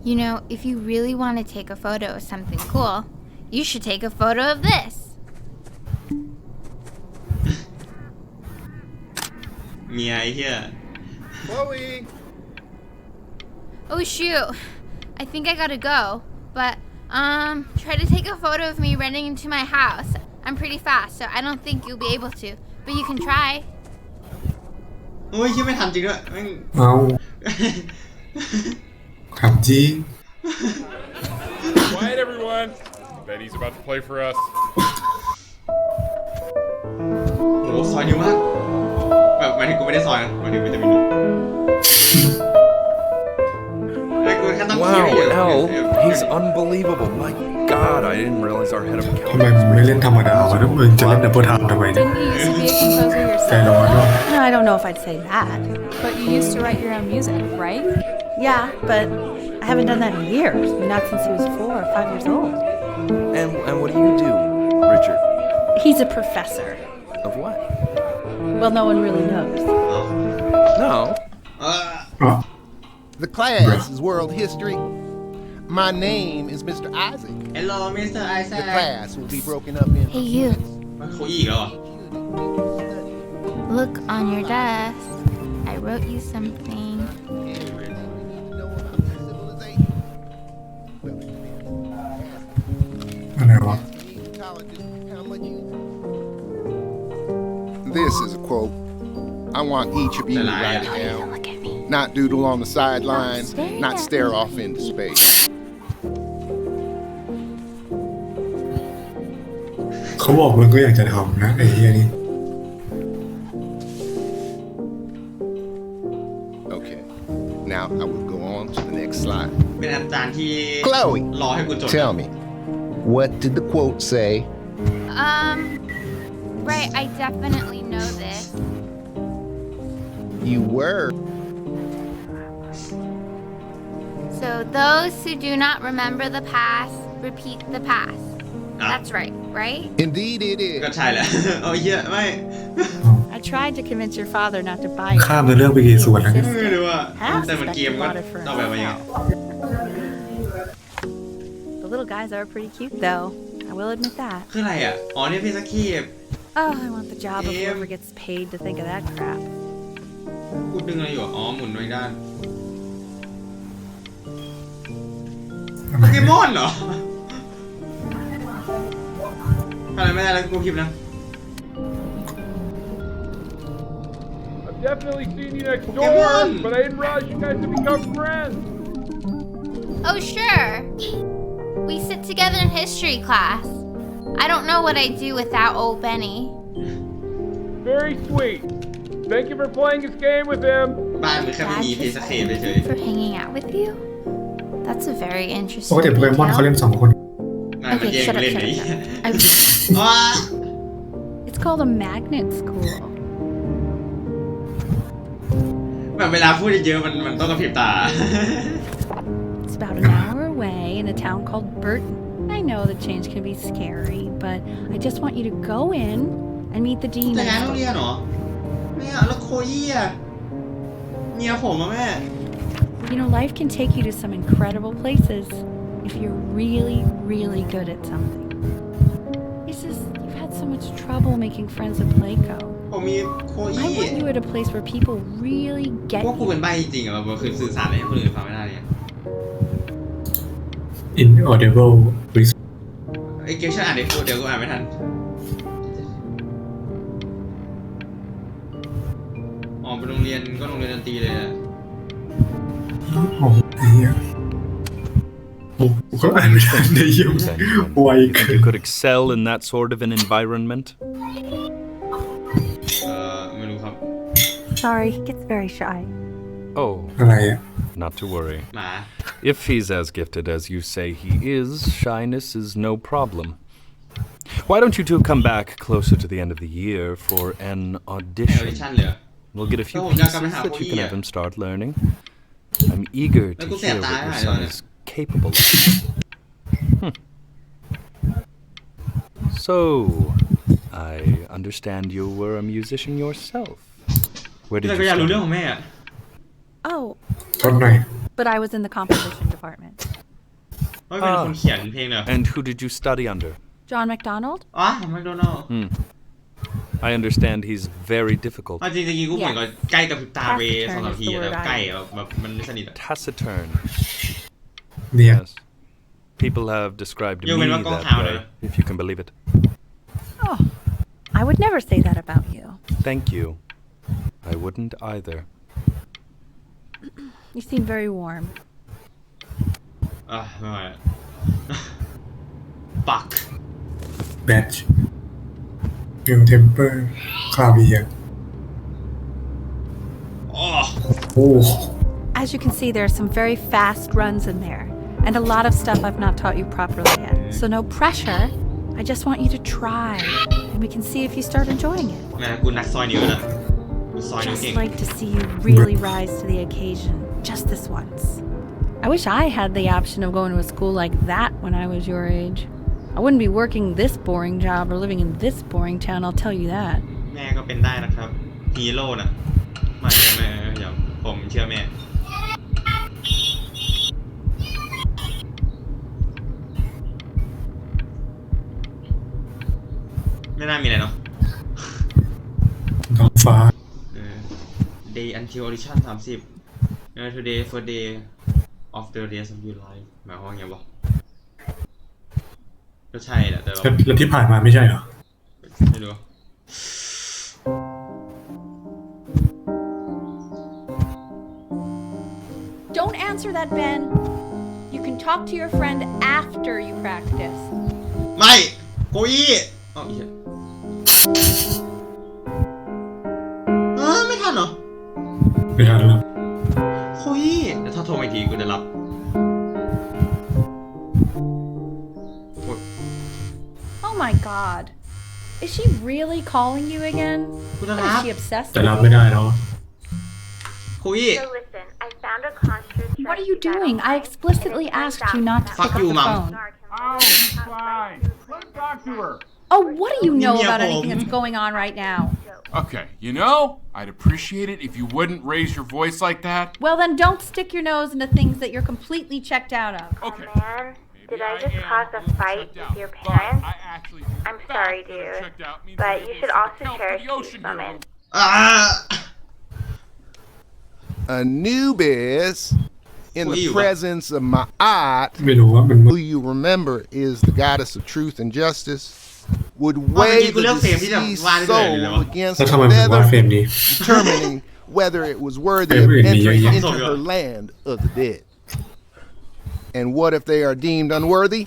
You know, if you really want to take a photo of something cool, you should take a photo of this. เมียไอ้เหี้ย Chloe. Oh shoot. I think I gotta go. But, try to take a photo of me running into my house. I'm pretty fast, so I don't think you'll be able to. But you can try. โอ้ยคิดไม่ทันจริงด้วยแม่ง เอาถามจริง Quiet, everyone. Betty's about to play for us. โอ้ซอยนิ้วมากแบบหมายถึงกูไม่ได้ซอยนะหมายถึงวิตามินไอ้กูแค่ต้องคิด Wow, ให้เยอะ Al, he's unbelievable. My God, I didn't realize our head of ทำไม accounting มึงไม่เล่นธรรมดาวะแล้วมึงจะเล่นดับเบิลไทม์ทำไมเนี่ย Didn't you used to be a composer ใจร้อน yourself? เนาะ No, I don't know if I'd say that. But you used to write your own music, right? Yeah, but I haven't done that in years. Not since he was 4 or 5 years old. And what do you do, Richard? He's a professor. Of what? Well, no one really knows. No. อ๋อ The class is world history. My name is Mr. Isaac. Hello Mr. The Isaac class will be broken up into Hey, you. units. เขาอีกแล้วเหรอ Look on your desk. I wrote you something. Everything you need to know about this civilization. Well, it depends. อะไรวะ Egyptologists, how much you... This is a quote. I want each of you to write it down. Look at me. Not doodle on the sidelines, staring not at stare me. off into space. เขาบอกมึงก็อยากจะทำนะไอ้เฮียนี่ Okay. Now I will go on to the next slide. เป็นอาจารย์ที่ Chloe, รอให้กูจบ tell me, what did the quote say? Right, I definitely know this. You were. So those who do not remember the past, repeat the past. อ่ะ That's right, right? Indeed it ก็ is. ใช่แหละ เอาเหี้ยไม่ I tried to convince your father not to buy ข้ามในเรื่องไปกี่ส่วนแล้วเนี่ย ไม่รู้ว่า Half แต่มันเกมก็ bought it for ต้องแบบว่ายังไง The little guys are pretty cute, though. I will admit that. คืออะไรอ่ะ อ๋อเนี่ยพี่สักคีบ Oh, I want the job of Damn. whoever gets paid to think of that crap. กูดึงอะไรอยู่อ่ะอ๋อหมุนไว้ด้านโปเกมอนเหรอ โ อะไรไม่ได้แล้วกูพิมพ์นะ I've definitely seen you next Come on. door, but I didn't realize you guys had become friends. Oh, sure. We sit together in history class. I don't know what I'd do without old Benny. Very sweet. Thank you for playing this game with him. บ้านมึงแค่ไม่มีเพย์สเคปเฉย For hanging out with you? That's a very ป interesting กติโปเกมอนเขาเล่น 2 คน ๆนายมา Okay, แย่ง shut up, เล่น shut ไอ้ up, เหี้ย shut up. ว้า It's called a magnet school. แบบเวลาพูดเยอะๆมันต้องกระพริบตา It's about an hour away in a town called Burton. I know the change can be scary, but I just want you to go in and meet the dean. จะ and ย้ายโรง stuff. เรียนเหรอไม่เอาแล้วโคยี่อะเมียผมอะแม่ You know, life can take you to some incredible places if you're really, really good at something. It's just, you've had so much trouble making friends at Playco. ผมมีโค I ยี่ want you at a place where people really get พวกกู you. เป็นใบจริงๆอะแบบคือสื่อสารอะไรให้คนอื่นฟังไม่ได้เนี่ย inaudible voice ไอ้เกมฉันอ่านเดี๋ยวกูอ่านไม่ทันอ๋อเป็นโรงเรียนก็โรงเรียนดนตรีเลยอะ โอ้โหไอ้เหี้ยโอ้กูก็อ่านไม่ทันได้ยิน ไว You เกิ think น you could excel in that sort of an environment? ไม่รู้ครับ Sorry, he gets very shy. Oh, อะไรอ่ะ not to worry. หมา If he's as gifted as you say he is, shyness is no problem. Why don't you two come back closer to the end of the year for an ออดิ audition? ชั่นเลย We'll get a few Oh, pieces yeah, come and have that you can Korea. have him start learning. I'm eager to Like, hear what your son is capable of. So, I understand you were a musician yourself. Where แต่ did ก็ you อยากรู้ study? เรื่องของแม่อะ Oh, ทนหน่อย but I was in the composition department. ว่าเป็นคนเขียนเพลงเหรอ And who did you study under? John McDonald? อ๋อแมคโดนัลด์ I understand he's very difficult. จริงๆกูเหมือนกับใกล้กับพริบตาไป2-3 ทีอะแต่ใกล้อะแบบมันไม่สนิทอะ Taciturn. เนี่ย Yes. People have described me You mean what that gonna way, happen? if you can believe it. Oh, I would never say that about you. Thank you. I wouldn't either. You seem very warm. ไม่ไหวอะปัก badge real temper คลาเวีย อ๋อ โอ้ As you can see, there are some very fast runs in there, and a lot of stuff I've not taught you properly yet. So no pressure. I just want you to try, and we can see if you start enjoying it. แม่กูนักซอยนิ้วนะกูซอยนิ้ว Just เก่ง like to see you really rise to the occasion, just this once. I wish I had the option of going to a school like that when I was your age. I wouldn't be working this boring job or living in this boring town, I'll tell you that. แม่ก็เป็นได้นะครับฮีโร่น่ะไม่อย่าผมเชื่อแม่ไม่น่ามีอะไรเนาะ ท้องฟ้า day until audition 30 today first day of the rest of your life หมายความว่าไงวะก็ใช่แหละแต่เรา แล้วที่ผ่านมาไม่ใช่เหรอ ไม่รู้ Don't answer that, Ben. You can talk to your friend after you practice. ไม่โคอี้อ๋อไม่ทันเหรอ ไม่ทันแล้ว โคอี้เดี๋ยวถ้าโทรมาอีกทีกูจะรับ Oh my god. Is she really calling you again? Who the What, hell? is she obsessed แต่ with รับ you? ไม่ได้แล้ว โคอี้ So listen, I found a concert. What are you doing? I explicitly asked you not to Fuck pick you, up the Mom. phone. Oh, fine. Let him talk to her. Oh, what do you know Give me a about phone. anything that's going on right now? Okay, you know, I'd appreciate it if you wouldn't raise your voice like that. Well, then don't stick your nose into things that you're completely checked out of. Okay. Man, maybe did I just am cause a a little fight checked with out, your but parents? I actually think I'm the fact sorry, that I'm dude, checked out means but that you I should can also account for cherish the these ocean you're moments. อ่า Anubis, in Who the you? presence of Ma'at, ไม่รู้ว่ามัน who you remember is the goddess of truth and justice, would เมื่อ weigh กี้กู the เลือกเฟรมที่แบบวาด deceased ได้เลยเลยวะ soul against แล้ว the ทำไมมึงวาดเฟร feather, มนี้ determining whether it was worthy Hey, of wait, entering yeah. into her land of the dead. And what if they are deemed unworthy?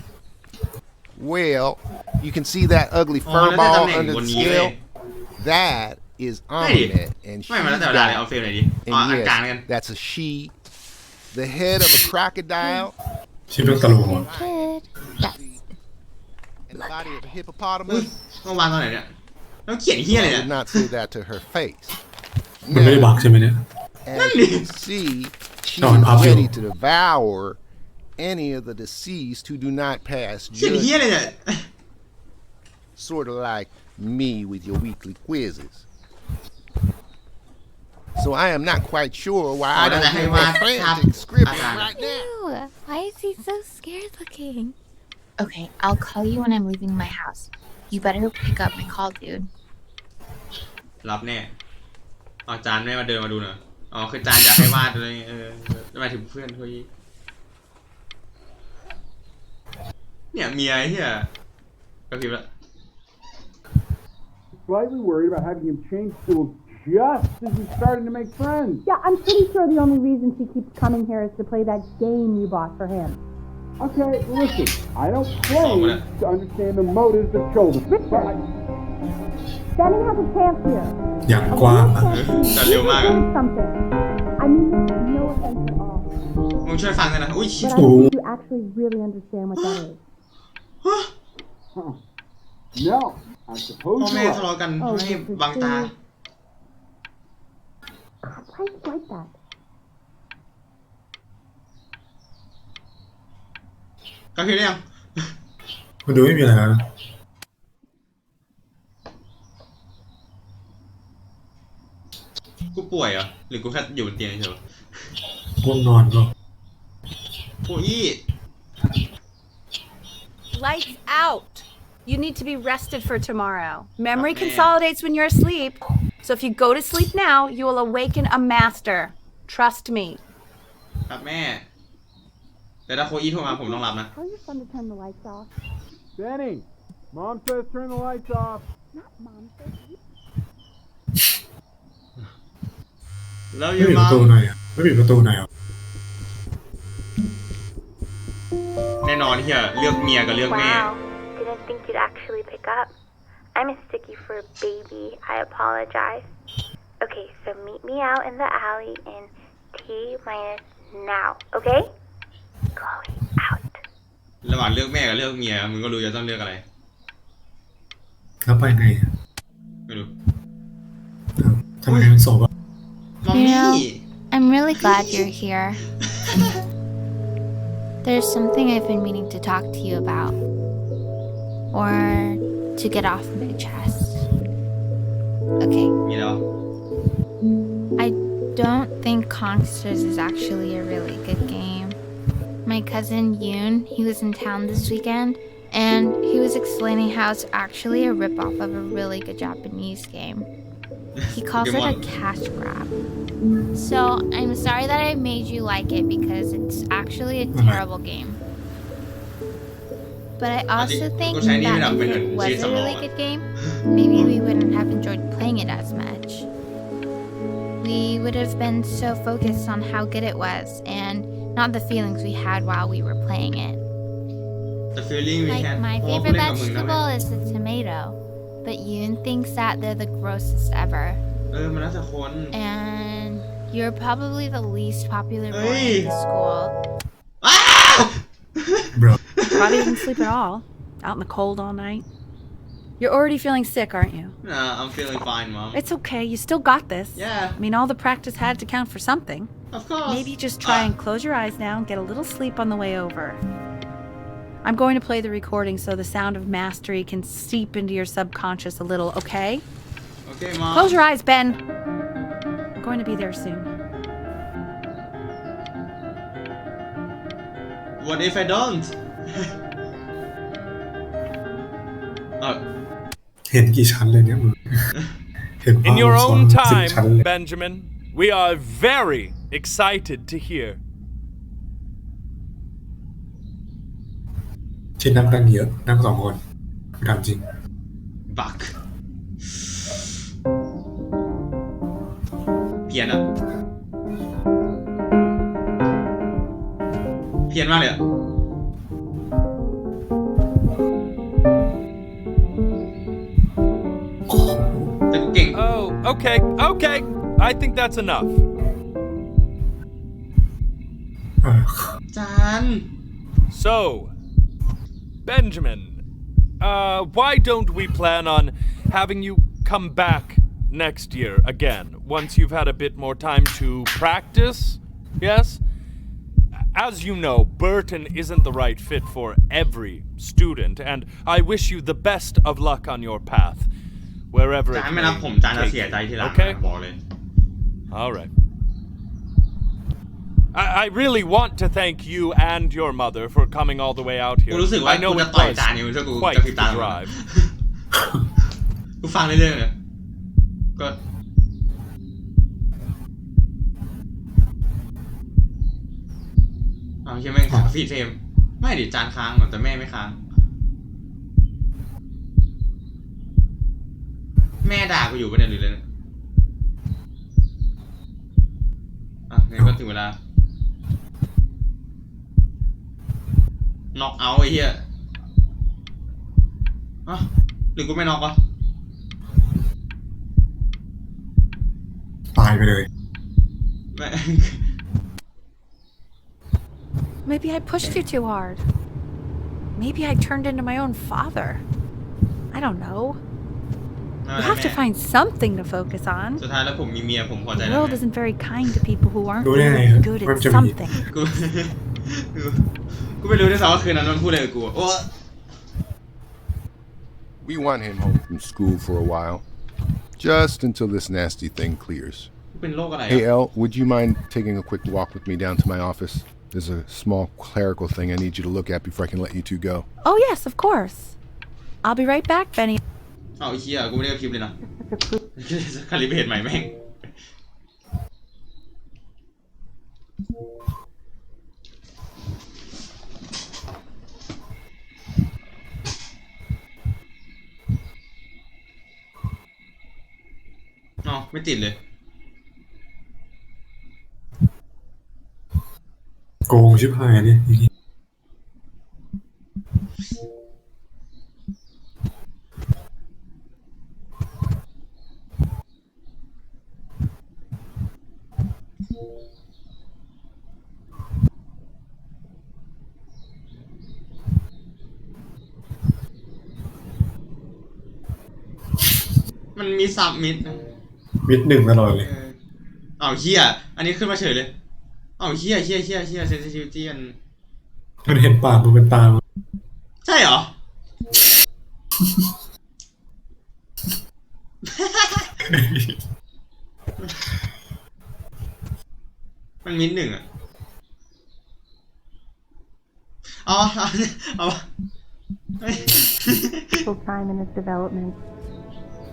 Well, you can see that ugly อ๋อแล้วได้ fur ตำ ball แหน่ง under บ the นนี้เว้ย scale. That is ไม่ดิ Ahmed, and ไม่ she's มาแล้วแต่เวลาเลยเอา got, เฟรมไหนดิอ๋อ and อันกลางกัน yes, that's a she. The head of a crocodile ชื่อเรื่องตลกว่ะ Kid. Yes. and the body of a อุ้ย hippopotamus. เมื่อวานตอนไหนเนี่ยแล้วเขียนเฮี้ยเลย I เนี่ย would not say that to her face. มันไม่ได้บักใช่ไหมเนี่ย As you can see, she John is Pablo. ready to devour any of the deceased who do not pass เขียนเฮี้ย judgment, เลยเนี่ย sort of like me with your weekly quizzes. So I am not quite sure why I don't that's hear how that I frantic have- scribbling I- right now. Ew. Why is he so scared looking? Okay, I'll call you when I'm leaving my house. You better pick up my call, dude. รับแน่เอาจานไม่มาเดินมาดูหน่อยอ๋อคือจานอยากให้วาดอะไรหมายถึงเพื่อนทุยเนี่ยเมียไอ้เหี้ยก็พิมพ์ละ Slightly worried about having him change schools just as he's starting to make friends. Yeah, I'm pretty sure the only reason she keeps coming here is to play that game you bought for him. Okay, listen, I don't claim to understand the motives of children, but Benny has a chance here. อย่างกว้างอะ แต่เร็วมากอะ Something. I mean, no offense at all. มึงช่วยฟังกันนะอุ้ย But I don't think you actually really understand what that is. no, I พ่อ suppose แม่ you're ทะ right. เลาะกันให้บังตา God, why is it like that? ก็พิมพ์ได้ยัง มันดูไม่มีอะไรแล้วนะ กูป่วยเหรอหรือกูแค่อยู่บนเตียงเฉย ง่วงนอนก็ ๆโอ้ย Lights out. You need to be rested for tomorrow. Memory Okay. consolidates when you're asleep. So if you go to sleep now, you will awaken a master. Trust me. ครับแม่แต่ถ้าโคอี้โทรมาผมต้องรับนะ Tell your son to turn the lights off. Benny, Mom says turn the lights off. Not mom says you. แล้ว ไม่ ยู ปิดป มั ระตู ม หน่อยอะไม่ปิดประตูหน่อยอ่ะ แน่นอนเฮียเลือกเมียกับเลือกแม่ Wow, didn't think you'd actually pick up. I'm a sticky for a baby. I apologize. Okay, so meet me out in the alley in T-minus now, okay? Chloe, out. ระหว่างเลือกแม่กับเลือกเมียมึงก็รู้จะต้องเลือกอะไร แล้วไปไงอะ ไม่รู้ ทำไมมันโศกอ่ะ มอม You มี่ know, I'm really glad you're here. There's something I've been meaning to talk to you about. Or to get off my chest. Okay. มีแล้ว I don't think Consters is actually a really good game. My cousin Yoon, he was in town this weekend, and he was explaining how it's actually a ripoff of a really good Japanese game. He calls it a cash grab. So I'm sorry that I made you like it because it's actually a terrible game. But I also think that if it was a really good game, maybe we wouldn't have enjoyed playing it as much. We would have been so focused on how good it was and not the feelings we had while we were playing it. The feeling we Like had my เพราะว่ากู favorite เล่นกับมึงนะแม่ vegetable is the tomato, but Yoon thinks that they're the grossest ever. มันแล้วแต่คน And you're probably the least popular boy Hey. in the school. อ้า bro Probably didn't sleep at all. Out in the cold all night. You're already feeling sick, aren't you? Nah, I'm feeling fine, Mom. It's okay. You still got this. Yeah. I mean, all the practice had to count for something. Of course. Maybe just try and close your eyes now and get a little sleep on the way over. I'm going to play the recording so the sound of mastery can seep into your subconscious a little, okay? Okay, Mom. Close your eyes, Ben. I'm going to be there soon. What if I don't? เห็นกี่ชั้นเลยเนี่ยมึง เห็น In your ซ้อน own 10 ชั้น time, เลย Benjamin, we are very excited to hear. ที่นั่งตั้งเยอะนั่ง2 คนกูถามจริง บักเพี้ยนอะเพี้ยนมากเลยอะแต่กูเก่ง Oh, okay, okay. I think that's enough. จาน So, Benjamin, why don't we plan on having you come back next year again, once you've had a bit more time to practice? Yes? As you know, Burton isn't the right fit for every student, and I wish you the best of luck on your path, wherever จา it นไม่ may รับผมจานจะ take เสียใจ you. ทีหลัง Okay? บอกเลย All right. I really want to thank you and your mother for coming all the way out กู here. รู้สึกว่า I กู know จะ it ต่อย was จานอยู่ถ้ากู quite จะพลิก the ตา drive. กูฟังเรื่อยๆเลยก็เอาเฮียแม่งฟีดเฟรมไม่ดิจานค้างเหรอแต่แม่ไม่ค้างแม่ด่ากูอยู่ปะเนี่ยหรือเลยอ่ะงั้นก็ถึงเวลาน็อกเอาท์ไอ้เหี้ยอ่ะหรือกูไม่น็อกวะ ตายไปเลย ไม่ Maybe I pushed you too hard. Maybe I turned into my own father. I don't know. ไม่ You have to แม่ find something to focus on. สุดท้ายแล้วผมมีเมียผมพอใจ The แล้ว world แม่ isn't very kind to people who aren't รู้ได้ไง really ครับ good ว่า at จะมี something. กูไม่รู้ด้วยซ้ำว่าคืนนั้นมันพูดอะไรกับกูโอ้ We want him home from school for a while. Just until this nasty thing clears. เป็นโรคอะไร Hey, Elle, would you mind taking a quick walk with me down to my office? There's a small clerical thing I need you to look at before I can let you two go. Oh, yes, of course. I'll be right back, Benny. เอาไอ้เหี้ยกูไม่ได้เอาคลิปเลยนะคาลิเบรตใหม่แม่งอ๋อไม่ติดเลย โกงชิบหายเลย มันมีซับมิดนะ มิดหนึ่งตลอดเลย เอาเฮียอันนี้ขึ้นมาเฉยเลยเอาเฮียเซนซิทิวิตี้อัน มันเห็นปากมันเป็นตา ใช่เหรอ มันมิดหนึ่งอ่ะอ๋อเอา Full time in his development.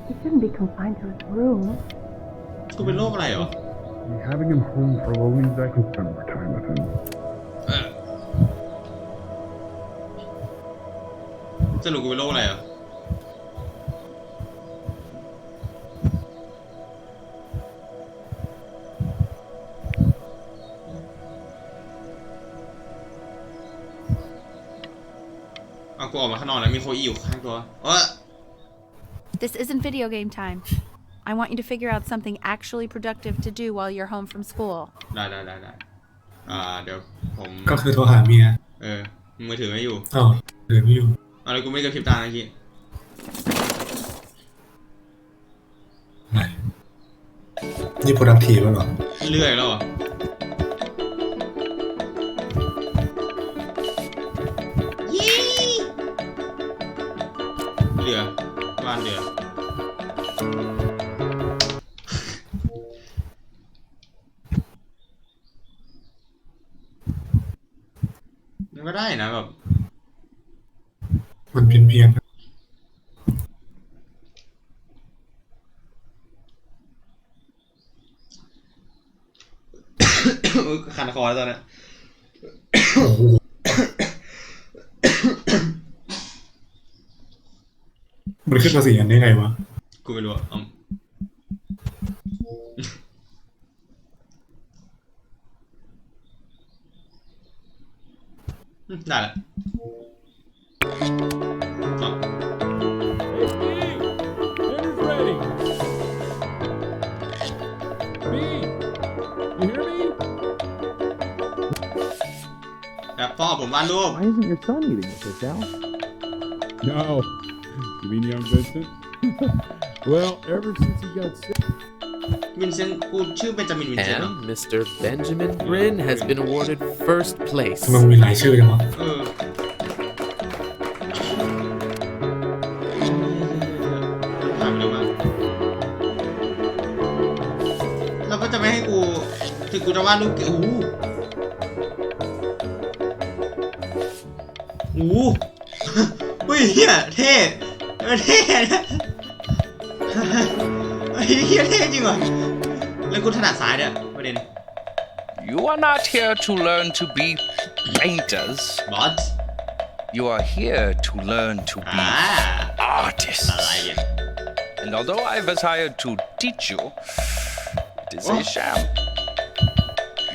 He shouldn't be confined to his room. กูเป็นโรคอะไรเหรอ Having him home for long means I can spend more time with him. สรุปกูเป็นโรคอะไรเหรอ เอากูออกมาข้างนอกแล้วมีโคอี้อยู่ข้างตัวThis isn't video game time. I want you to figure out something actually productive to do while you're home from school. ได้เดี๋ยวผม ก็คือโทรหาเมีย มือถือไม่อยู่ อ๋อถือไม่อยู่ อะไรกูไม่ได้กระพริบตาเมื่อกี้ ไหนนี่ productive แล้วเหรอ เรื่อยแล้วเหรอเรือบ้านเรือมันก็ได้นะแบบ มันเพี้ยน ขันคอแล้วตอนนี้ โอ้โห มันขึ้นมา4 อันได้ไงวะ กูไม่รู้อ่ะได้ละอ๋อ Dinner's ready. Bee, you hear me? แบบพ่อผมวาดรูป Why isn't your son eating with us, Al? No. You mean young Vincent? Well, ever since he got sick. วินเซนต์กูชื่อเบนจามินวินเซนต์เหรอ And Mr. Benjamin Bryn has been awarded first place. ทำไมมันมีหลายชื่อจังวะ ผ่านไปแล้วมั้งแล้วก็จะไม่ให้กูถึงกูจะวาดรูปโอ้โหโอ้โหเฮ้ยเฮียเท่เท่นะเฮ้ยเฮียเท่จริงเหรอแล้วกูถนัดซ้ายเนี่ยประเด็น You are not here to learn to be painters. What? You are here to learn to be artists. อะไรอ่ะ And although I was hired to teach you, it is a sham.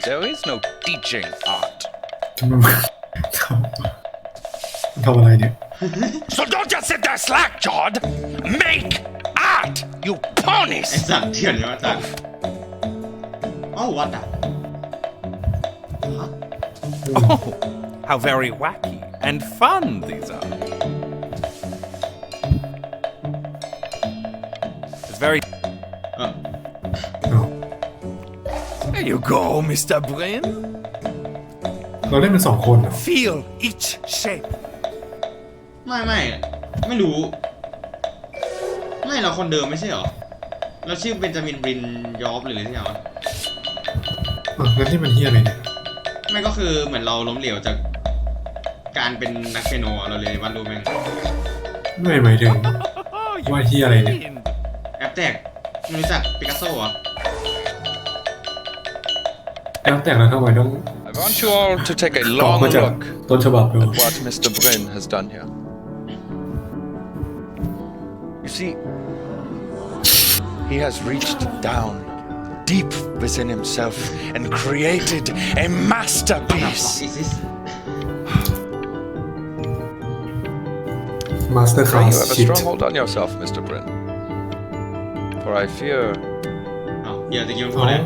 There is no teaching art. ทำไมมันทำอะไรเนี่ย So don't just sit there slack-jawed. Make art, you ไอ้ ponies! สัตว์เถื่อนเนี่ยว่าจังอ้าววัดอ่ะ Oh, how very wacky and fun these are. It's very. There you go, Mr. Bryn. เราเล่นเป็น2 คนเหรอ Feel each shape. ไม่รู้ไม่เราคนเดิมไม่ใช่เหรอเราชื่อเบนจามินบรินยอฟหรืออะไรที่อย่างวะ แล้วที่มันเฮียอะไรเนี่ย ไม่ก็คือเหมือนเราล้มเหลวจากการเป็นนักเปียโนเราเลยวาดรูปแม่ง ไม่หมายถึงว่าเฮียอะไรเนี่ย แอปแตกไม่รู้จักปิกัสโซ่เหรอ แล้วแต่แล้วทำไมต้อง I want you all to take a กรอบ long มาจาก look ต้นฉบับเลย at what Mr. Bryn has done here. You see, he has reached down deep within himself and created a masterpiece. Is this Master Pray Class you have a Shit strong hold on yourself, Mr. Bryn. For I fear อ้าวอย่าตะกี้มันพูดเลย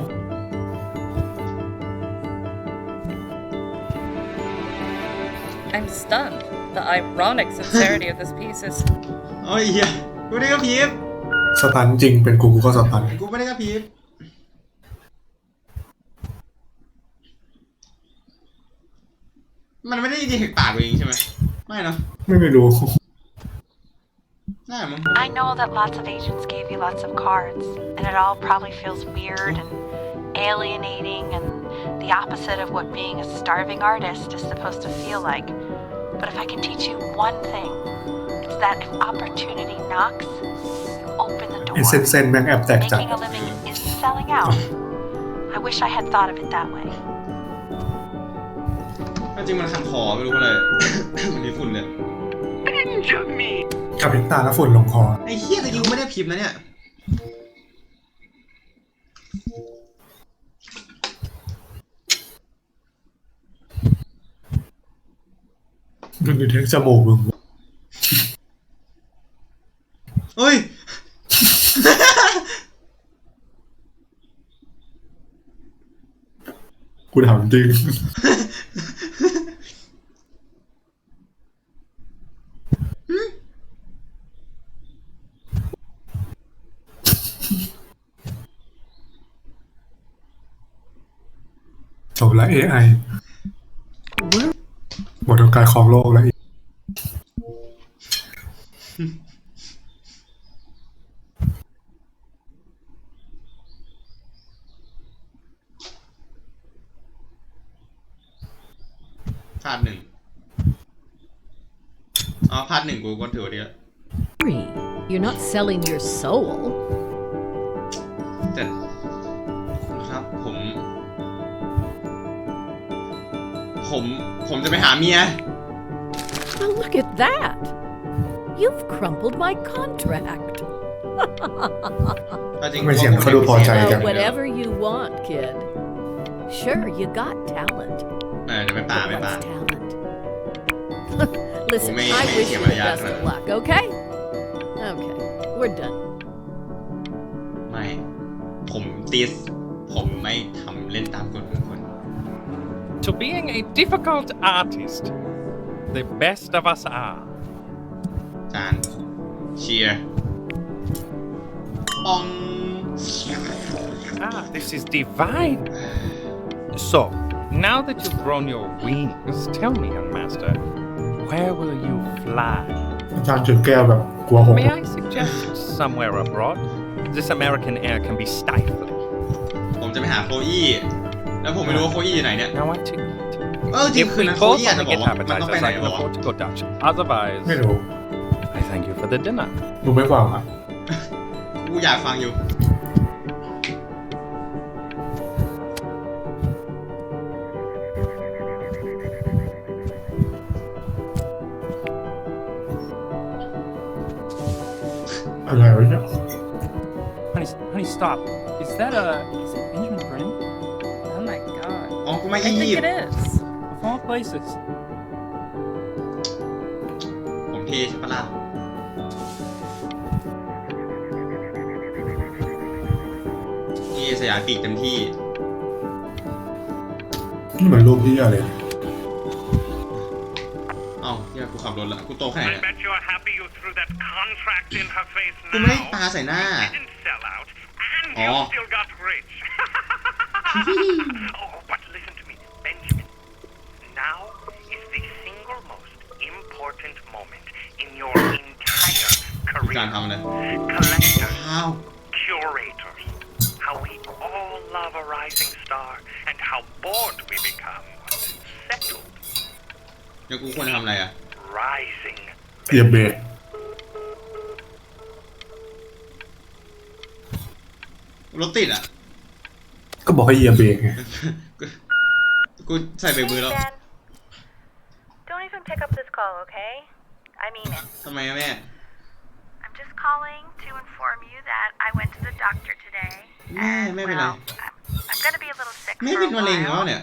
I'm stunned. The ironic sincerity of this piece is โอ้ยเหี้ยกูไม่ได้กระพริบ สตันจริงเป็นกูก็สตัน กูไม่ได้กระพริบมันไม่ได้ยินเห็นปากตัวเองใช่ไหมไม่เนาะ ไม่รู้ น่ามั้ง I know that lots of agents gave you lots of cards, and it all probably feels weird and alienating and the opposite of what being a starving artist is supposed to feel like. But if I can teach you one thing, it's that if opportunity knocks, open the door. ไอ้เส้นแม่งแอบแตกจัด Making a living isn't selling out. I wish I had thought of it that way. จริงมันคันคอไม่รู้อะไร มันมีฝุ่นเลย กับพริบตาแล้วฝุ่นลงคอ ไอ้เหี้ยตะกี้กูไม่ได้พิมพ์นะเนี่ย มันดูทั้งจมูกมึง เฮ้ย กูถามจริง จบแล้ว AI หมดโอกาสของโลกแล้วอีก พาร์ท 1อ๋อพาร์ท 1กูก็ถือว่าดีแล้ว You're not selling your soul. แต่ครับผมจะไปหาเมีย Well, look at that. You've crumpled my contract. ก็จริง ไม่เสียงเขาดูพอใจจัง Whatever you want, kid. Sure, you got talent. เดี๋ยวไม่ป่า But ไม่ป่า what's talent? Listen, May- I may wish you sia the marayaat best naman. of luck, okay? Okay, we're done. ไม่ ผมติสผมไม่ทำเล่นตามกฎของคน To being a difficult artist, the best of us are. จานเชียร์ปอง Ah, this is divine. So, now that you've grown your wings, tell me, young master, where will you fly? อาจารย์จุดแก้วแบบกลัวหง May I suggest somewhere abroad? This American air can be stifling. ผมจะไปหาโคอี้แล้วผมไม่รู้ว่าโคอี้อยู่ไหนเนี่ย Now what to eat? จริง If คืน we นั้นโค both อี้อาจจะ only บอก get ว่ามันต้องไป appetizers, ไหน I can หรอ afford to go Dutch. Otherwise, ไม่รู้ I thank you for the dinner. มึงไม่ฟังอ่ะ กูอยากฟังอยู่ อะไรวะเนี่ย Honey, stop. Is that Benjamin Brin? Oh my god. อ๋อกูไม่ I ยี think บ it is. Of all places. ผมเทใช่ปะล่ะนี่สยามปีกเต็มที่ นี่เหมือนรูปที่อะไร เอ้าเฮียกูขับรถละกูโตแค่ไหนเนี่ย Bet you're happy you threw that contract in her face กูไม่ได้ now. ปาใส่หน้า Didn't sell out, and Oh. you still got rich. Oh, but listen to me, Benjamin. Now is the single most important moment in your entire คือการ career. ทำอะไร Collectors, ข้าว curators, how we all love a rising star, and how bored we become once it's settled. เดี๋ยวกูควรทำอะไรอ่ะ Rising. เหยียบเบรก รถติดอ่ะ ก็บอกให้เหยียบเบรกไง กูใส่เบรกมือแล้ว Dan, don't even pick up this call, okay? I mean it. ทำไมอะแม่ I'm just calling to inform you that I went to the doctor today. แม่เป็นไร I'm gonna be a little sick แม่ for เป็น a มะเร็งแล้ว while, เนี่ย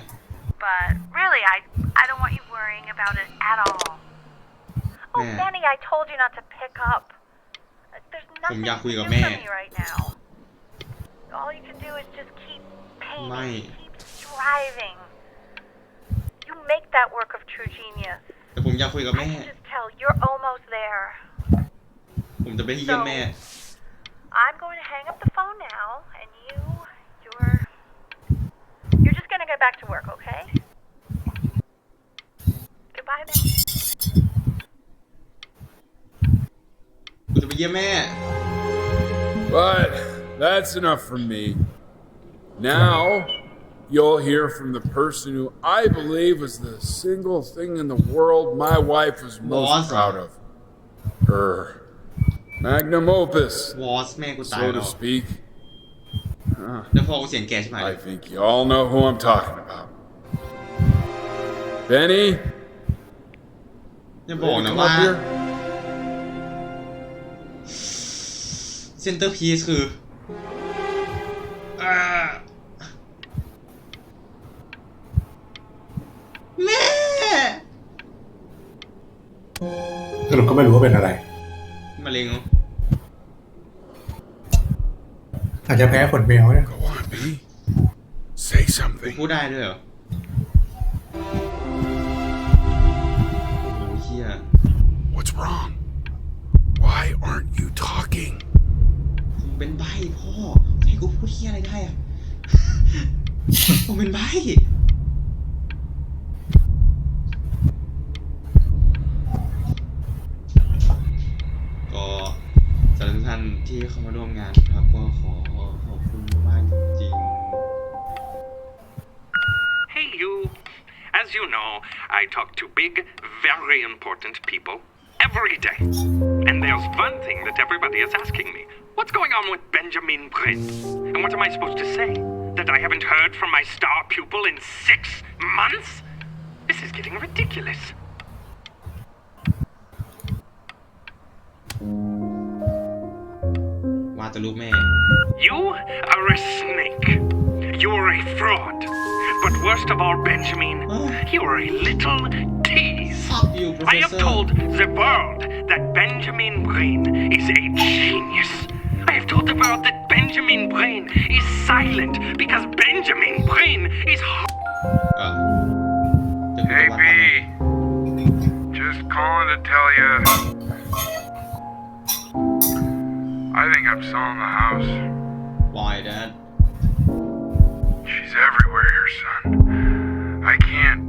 but really, I don't want you worrying about it at all. Oh, Man. Fanny, I told you not to pick up. There's ผม nothing อยาก to คุย do กับ for แม่ me right now. All you can do is just keep ไม่ painting, keep striving. You make that work of true genius. แต่ผมอยากคุยกับ I แม่ can just tell you're almost there. ผมจะไปเยี่ยมแม่ I'm going to hang up the phone now, and you're just gonna get back to work, okay? Goodbye, then. กูจะไปเยี่ยมแม่ But that's enough from me. Now, you'll hear from the person who I believe is the single thing in the world my wife was most Boss. proud of. Her magnum opus, วอสแม่กูตาย so แล้ to ว speak. แล้วพ่อกูเสียงแก่ใช่ไหม I think you all know who I'm talking about. Benny, อย่าบอก ready to นะ come ว่า up here? เซนเตอร์พีซคืออ่าแม่ สรุปก็ไม่รู้ว่าเป็นอะไร มะเร็งเหรอ อาจจะแพ้ขนแมวเนี่ย Go on, B. Say กู something. พูดได้ด้วยเหรอ โอ้โหเฮีย What's wrong? Why aren't you talking? ผมเป็นใบ้พ่อให้กูพูดเฮียอะไรได้อะ ผมเป็นใบ้ก็สำหรับทุกท่านที่เข้ามาร่วมงานครับก็ขอขอบคุณมากจริง Hey, you. As you know, I talk to big, very important people every day. And there's one thing that everybody is asking me. What's going on with Benjamin Brin? And what am I supposed to say? That I haven't heard from my star pupil in 6 months? This is getting ridiculous. มาแต่รูปแม่ You are a snake. You are a fraud. But worst of all, Benjamin, you are a little tease. You, I have told the world that Benjamin Brain is a genius. I have told the world that Benjamin Brain is silent because Benjamin Brain is. Hey, B. Just calling to tell you. I think I'm selling the house. Why, Dad? She's everywhere here, son. I can't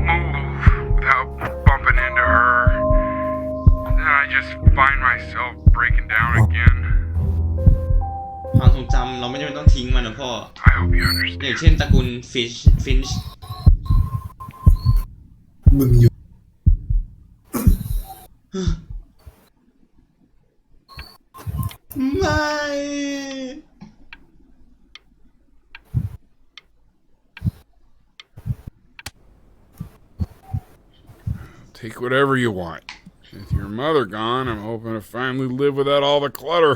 move without bumping into her. Then I just find myself breaking down again. ความทรงจำเราไม่จำเป็นต้องทิ้งมันนะพ่อ I hope you understand. อย่างเช่นตระกูลฟินช์ มึงอยู่ ไม่ Take whatever you want. With your mother gone, I'm hoping to finally live without all the clutter.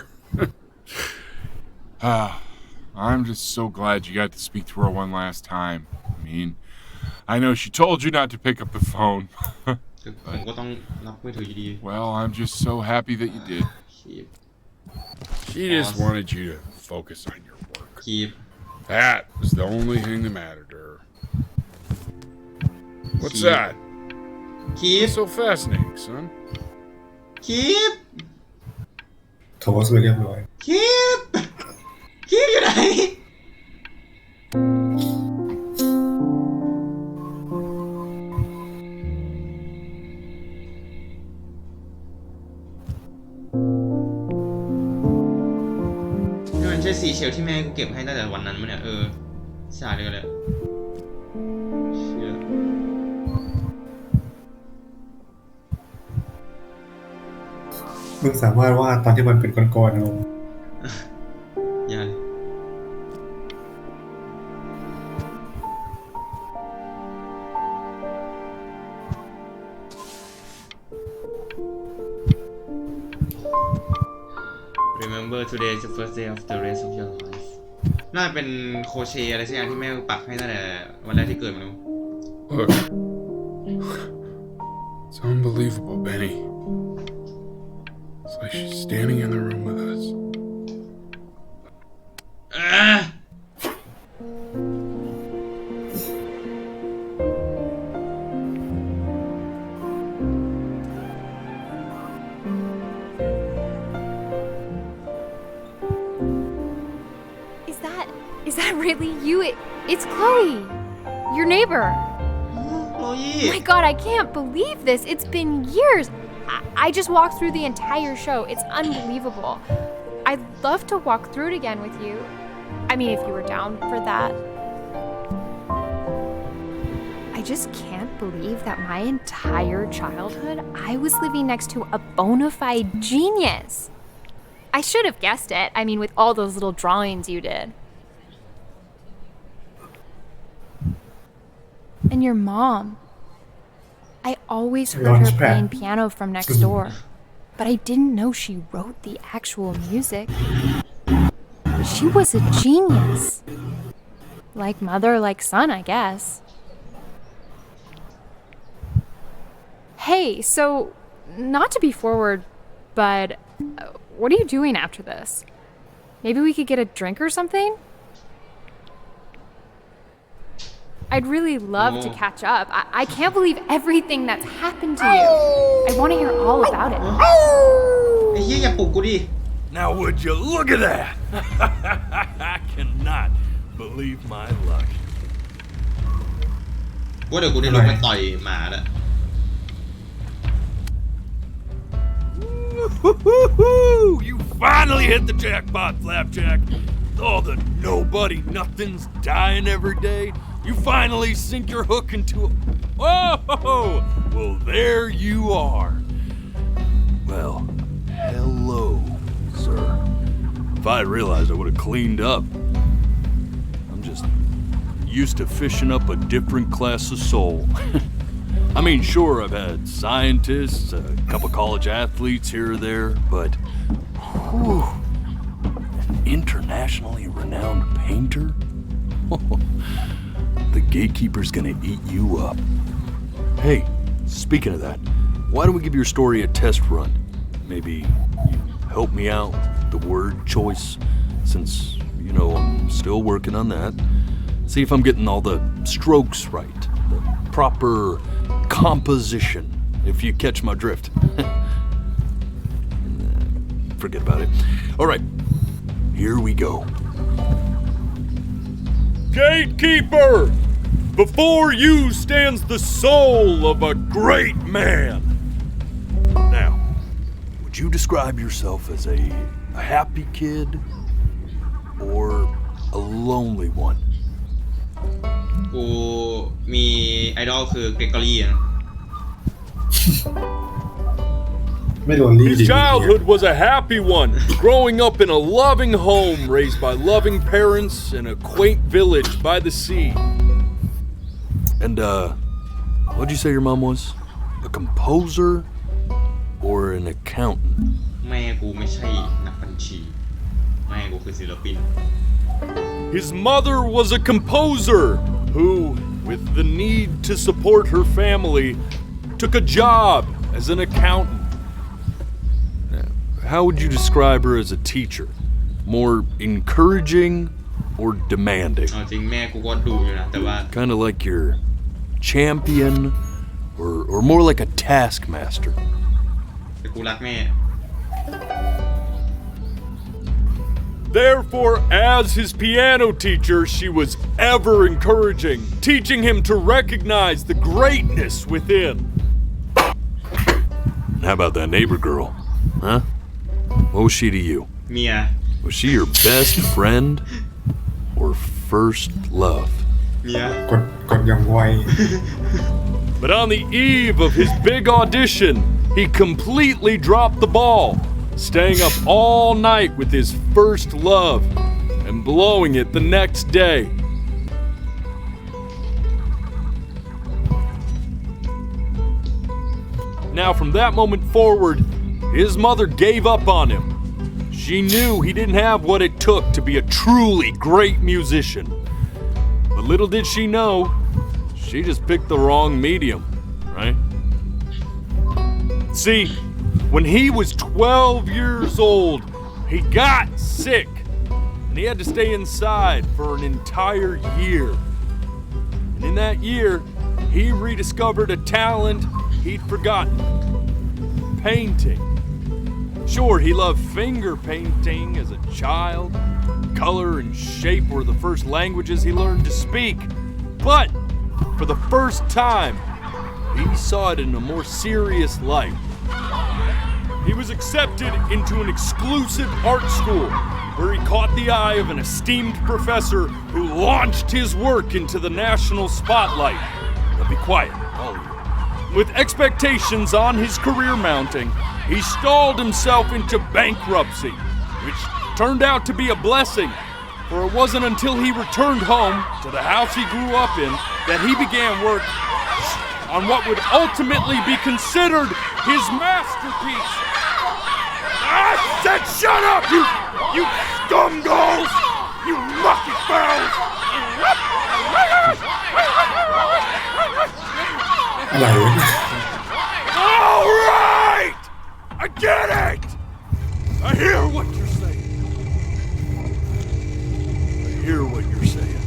I'm just so glad you got to speak to her one last time. I mean, I know she told you not to pick up the phone. ผมก็ต้องรับมือถืออยู่ดี Well, I'm just so happy that you did. She just wanted you to focus on your work. That was the only thing that mattered to her. What's that? What's so fascinating, son? โทรสวยเรียบร้อย อยู่ไหน นี่มันใช่สีเชลที่แม่กูเก็บให้ตั้งแต่วันนั้นมั้ยเนี่ยใช่เลยเชื่อ มึงสามารถวาดตอนที่มันเป็นก้อนๆลง อย่า Remember today is the first day of the rest of your life น่าเป็นโคเชอะไรสักอย่างที่แม่ปักให้ตั้งแต่วันแรกที่เกิดมาดู Look. It's unbelievable, Benny. It's like she's standing in the room with us. Is that really you? It's Chloe, your neighbor. Oh, yeah. My God, I can't believe this. It's been years. I just walked through the entire show. It's unbelievable. I'd love to walk through it again with you. I mean, if you were down for that. I just can't believe that my entire childhood, I was living next to a bona fide genius. I should have guessed it. I mean, with all those little drawings you did. And your mom. I always heard her playing piano from next door, but I didn't know she wrote the actual music. She was a genius. Like mother, like son, I guess. Hey, so, not to be forward, but what are you doing after this? Maybe we could get a drink or something? I'd really love to catch up. I can't believe everything that's happened to you. I want to hear all about it. Now would you look at that? I cannot believe my luck. ว่าเดี๋ยวกูได้ลงไปต่อยหมาแล้ว You finally hit the jackpot, Flapjack. All the nobody nothings dying every day. You finally sink your hook into a... Whoa! Well, there you are. Well, hello, sir. If I had realized, I would have cleaned up. I'm just used to fishing up a different class of soul. I mean, sure, I've had scientists, a couple college athletes here or there, but... Whew, internationally renowned painter? The gatekeeper's gonna eat you up. Hey, speaking of that, why don't we give your story a test run? Maybe you help me out with the word choice, since, you know, I'm still working on that. See if I'm getting all the strokes right, the proper composition, if you catch my drift. Forget about it. All right, here we go. Gatekeeper! Before you stands the soul of a great man. Now, would you describe yourself as a happy kid or a lonely one? กูมีไอดอลคือเกรกอรี่นะ ไม่โดนรีด His childhood was a happy one, growing up in a loving home raised by loving parents in a quaint village by the sea. And, what'd you say your mom was? A composer or an accountant? แม่กูไม่ใช่นักบัญชีแม่กูคือศิลปิน His mother was a composer who, with the need to support her family, took a job as an accountant. How would you describe her as a teacher? More encouraging or demanding? เอาจริงแม่กูก็ดูอยู่นะแต่ว่า Kind of like your champion or more like a taskmaster? แต่กูรักแม่ Therefore, as his piano teacher, she was ever encouraging, teaching him to recognize the greatness within. How about that neighbor girl? Huh? What was she to you? เมีย Was she your best friend or first love? เมีย กดอย่างไว But on the eve of his big audition, he completely dropped the ball, staying up all night with his first love and blowing it the next day. Now, from that moment forward, his mother gave up on him. She knew he didn't have what it took to be a truly great musician. But little did she know, she just picked the wrong medium, right? See, when he was 12 years old, he got sick, and he had to stay inside for an entire year. And in that year, he rediscovered a talent he'd forgotten: painting. Sure, he loved finger painting as a child. Color and shape were the first languages he learned to speak. But for the first time, he saw it in a more serious light. He was accepted into an exclusive art school where he caught the eye of an esteemed professor who launched his work into the national spotlight. Now be quiet, all of you. With expectations on his career mounting, he stalled himself into bankruptcy, which turned out to be a blessing, for it wasn't until he returned home to the house he grew up in that he began work on what would ultimately be considered his masterpiece. I said shut up, you scumballs! You mucky fowls! อะไรวะ All right! I get it! I hear what you're saying. I hear what you're saying.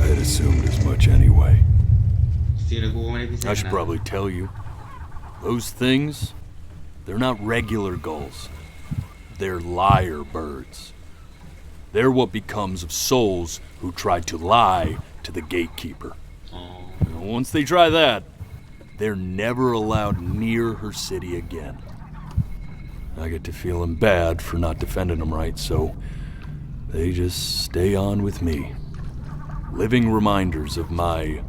I had assumed as much anyway. I should probably tell you. Those things, they're not regular gulls. They're lyre birds. They're what becomes of souls who try to lie to the gatekeeper. And once they try that, they're never allowed near her city again. I get to feeling bad for not defending them right, so they just stay on with me. Living reminders of my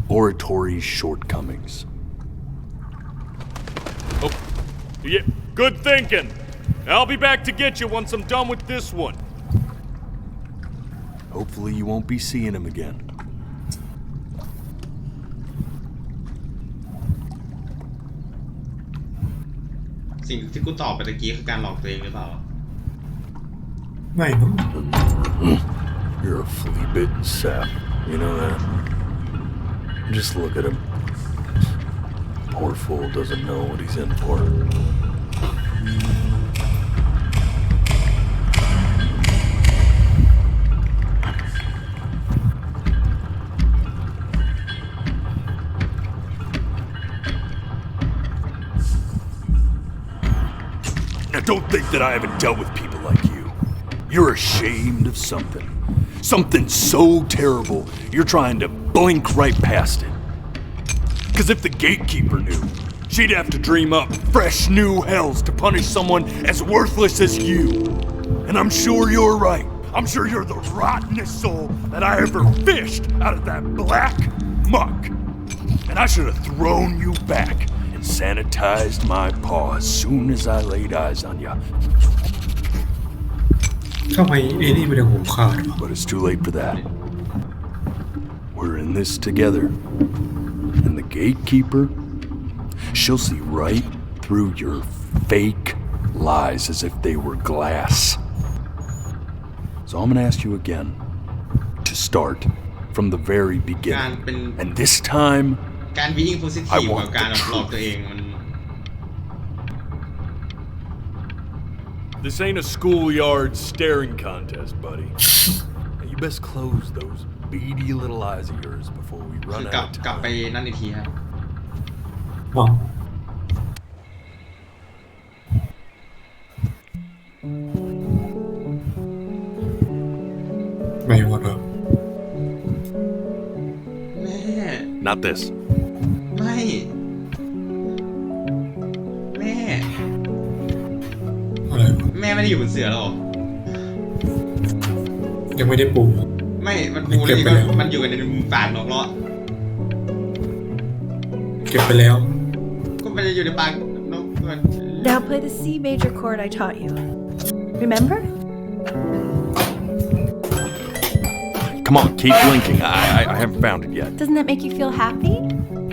oratory shortcomings. Oh, yeah, good thinking. I'll be back to get you once I'm done with this one. Hopefully you won't be seeing him again. สิ่งที่กูตอบไปตะกี้คือการหลอกตัวเองหรือเปล่า ไม่มั้ง You're a flea-bitten sap. You know that? Just look at him. Poor fool doesn't know what he's in for. Now don't think that I haven't dealt with people like you. You're ashamed of something. Something so terrible, you're trying to blink right past it. Because if the gatekeeper knew, she'd have to dream up fresh new hells to punish someone as worthless as you. And I'm sure you're right. I'm sure you're the rottenest soul that I ever fished out of that black muck. And I should have thrown you back and sanitized my paw as soon as I laid eyes on you. ทำไมเอนี่ไม่ได้หูขาดวะ But it's too late for that. We're in this together. And the gatekeeper, she'll see right through your fake lies as if they were glass. So I'm gonna ask you again to start from the very beginning. And this time, การวิ่งโพสิทีฟกับการหลอกตัวเองมัน This ain't a schoolyard staring contest, buddy. You best close those beady little eyes of yours before we คื run อกลับ out of กลับไป time. นั่นอีกทีครับ อ๋อไม่หมดเหรอ แม่ Not this. ไม่ แม่ อะไรวะ แม่ไม่ได้อยู่บนเสือหรอ ยังไม่ได้ปู ไม่ มันปูเลยก็มันอยู่กันในปากนกล้อ เก็บไปแล้ว ก็มันจะอยู่ในปากนกมัน Now play the C major chord I taught you. Remember? Come on, keep blinking. I haven't found it yet. Doesn't that make you feel happy?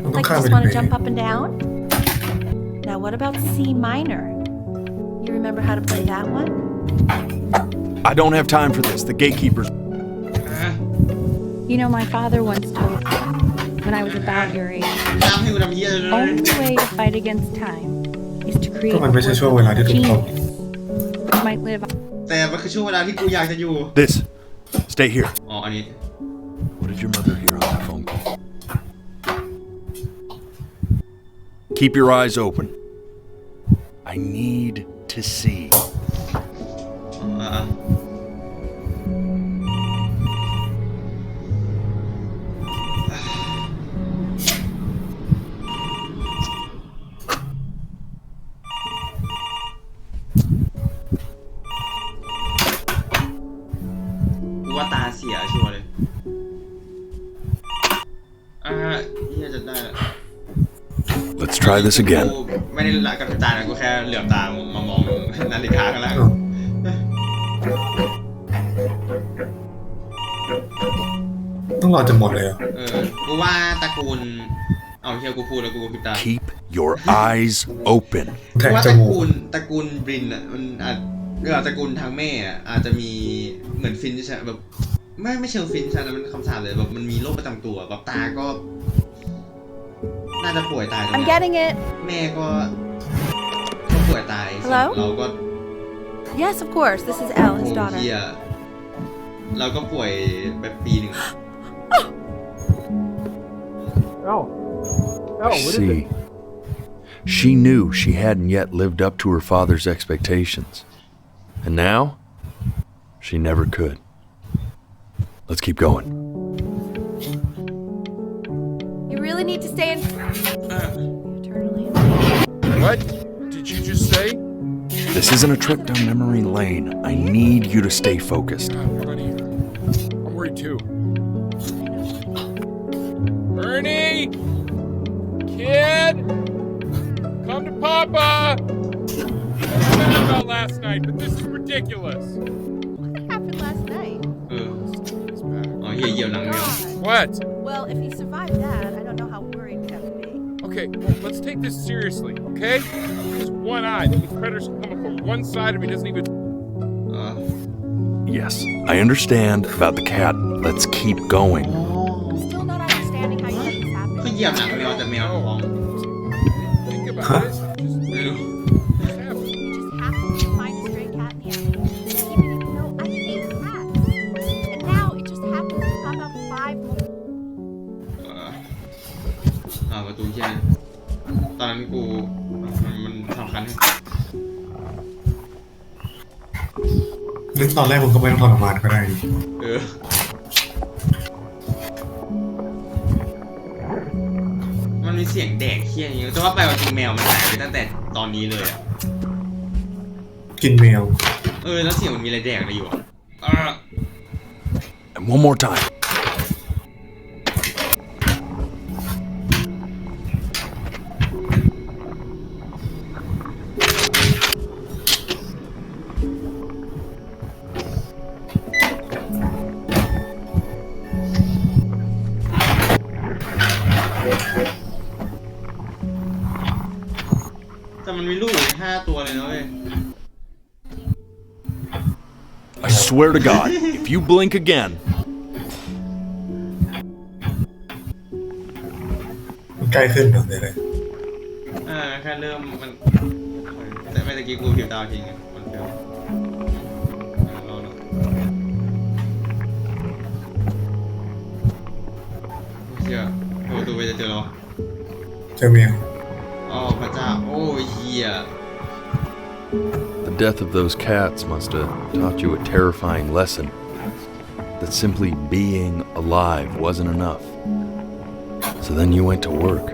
มันต้อง Like ข้าม you ไป just ทำ want ไม to jump up and down? Now what about C minor? You remember how to play that one? I don't have time for this. The gatekeeper's... You know, my father once told me, when I was about your age, น้ำให้กูทำเหี้ยเลย only way to fight against time is to ก็ create มันไม่ใช่ช่วงเวลาที่ถูกต้อง that might live แต่มันคือช่วงเวลาที่กูอยากจะอยู่ This. Stay here. อ๋อ อันนี้ What did your mother hear on that phone call? Keep your eyes open. I need to see. อ่า กูว่าตาเสียชัวร์เลย เฮียจะได้ละ Let's try this กู again. ไม่ได้ละกับตานะกูแค่เหลือบตามามองนาฬิกากันแล้ว ต้องรอจนหมดเลยเหรอ กูว่าตระกูล เอาเฮียกูพูดแล้วกูผิดตา Keep your eyes open. แท กู ง ว่า จ ตระ มูก กูลบรินอ่ะมันอาจตระกูลทางแม่อ่ะอาจจะมีเหมือนฟินใช่แบบไม่เชิงฟินใช่นะมันคำสาปเลยแบบมันมีโรคประจำตัวแบบตาก็ น่าจะป่วยตายตรง I'm นี้ getting it. แม่ก็ป่วยตาย Hello? เราก็ Yes, of course. This is Elle, his โอ้ daughter. เฮียเราก็ป่วยแบบปีหนึ่ง Oh. Oh, I what is see. it? She knew she hadn't yet lived up to her father's expectations. And now, she never could. Let's keep going. You really need to stay in. Eternally. What did you just say? This isn't a trip down memory lane. I need you to stay focused. Honey, I'm worried too. Ernie! Kid! Come to Papa! I don't know about last night, but this is ridiculous. What happened last night? อ๋อเฮียเยี่ยวหนังแมว What? Well, if he survived that, I don't know how worried we'd have to be. Okay, well, let's take this seriously, okay? Just one eye. These predators can come up from one side of me, doesn't even. Yes, I understand about the cat. Let's keep going. Still not understanding how you let this happen. เขาเหยียบหนังแมวแต่แมวท้อง Think about it. ไม่รู้ Just happened to find a stray cat in the alley. Even though I hate cats. And now it just happens to pop out 5 more. ประตูเหี้ยนี่ตอนนั้นกูมันสำคัญให้ นึกตอนแรกมึงก็ไม่ต้องทรมานก็ได้นี่ มันมีเสียงแดกเหี้ยอย่างนี้แต่ว่าไปว่าจริงแมวมันหายไปตั้งแต่ตอนนี้เลยอะ กินแมว แล้วเสียงมันมีอะไรแดกอะไรอยู่อะ And one more time. แต่มันมีลูกอยู่5 ตัวเลยนะเว้ย I swear to God, if you blink again. มันใกล้ขึ้นหน่อยเลย แค่เริ่มมันแต่ไม่ตะกี้กูผิวตาทิ้งมันเฟลรอเชื่อโอ้ตัวไปจะเจอแล้ว เจอแมว พระเจ้าโอ้ยเหี้ย The death of those cats must have taught you a terrifying lesson. That simply being alive wasn't enough. So then you went to work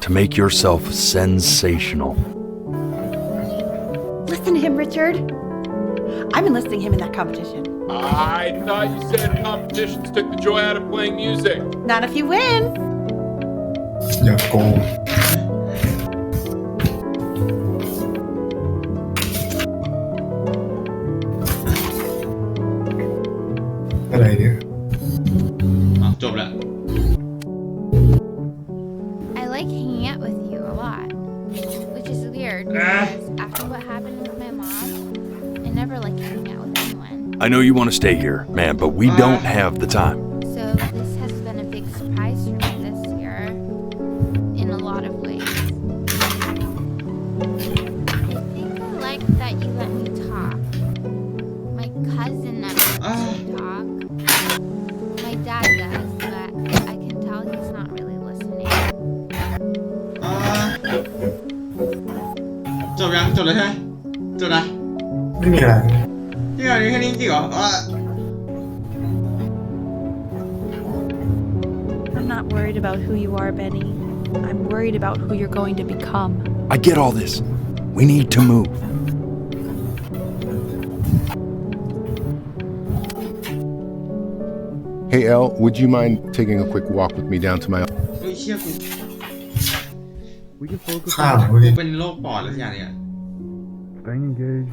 to make yourself sensational. Listen to him, Richard. I'm enlisting him in that competition. I thought you said competitions took the joy out of playing music. Not if you win. อย่าโกงอะไรเนี่ย จบแล้ว I like hanging out with you a lot, which is weird because after what happened with my mom, I never liked hanging out with anyone. I know you want to stay here, man, but we don't have the time. So this has been a big surprise for me this year, in a lot of ways. I think I like that you let me talk. My cousin never lets me talk. My dad does, but I can tell he's not really listening. จบยังจบเลยใช่ไหมจบนะ ไม่มีอะไร ที่เราแค่นี้จริงเหรอ I'm not worried about who you are, Benny. I'm worried about who you're going to become. I get all this. We need to move. Hey, Elle, would you mind taking a quick walk with me down to my... เฮ้ยเชี่ยกู ข้ามเว้ย เป็นโรคปอดหรืออย่างเนี้ย Staying engaged.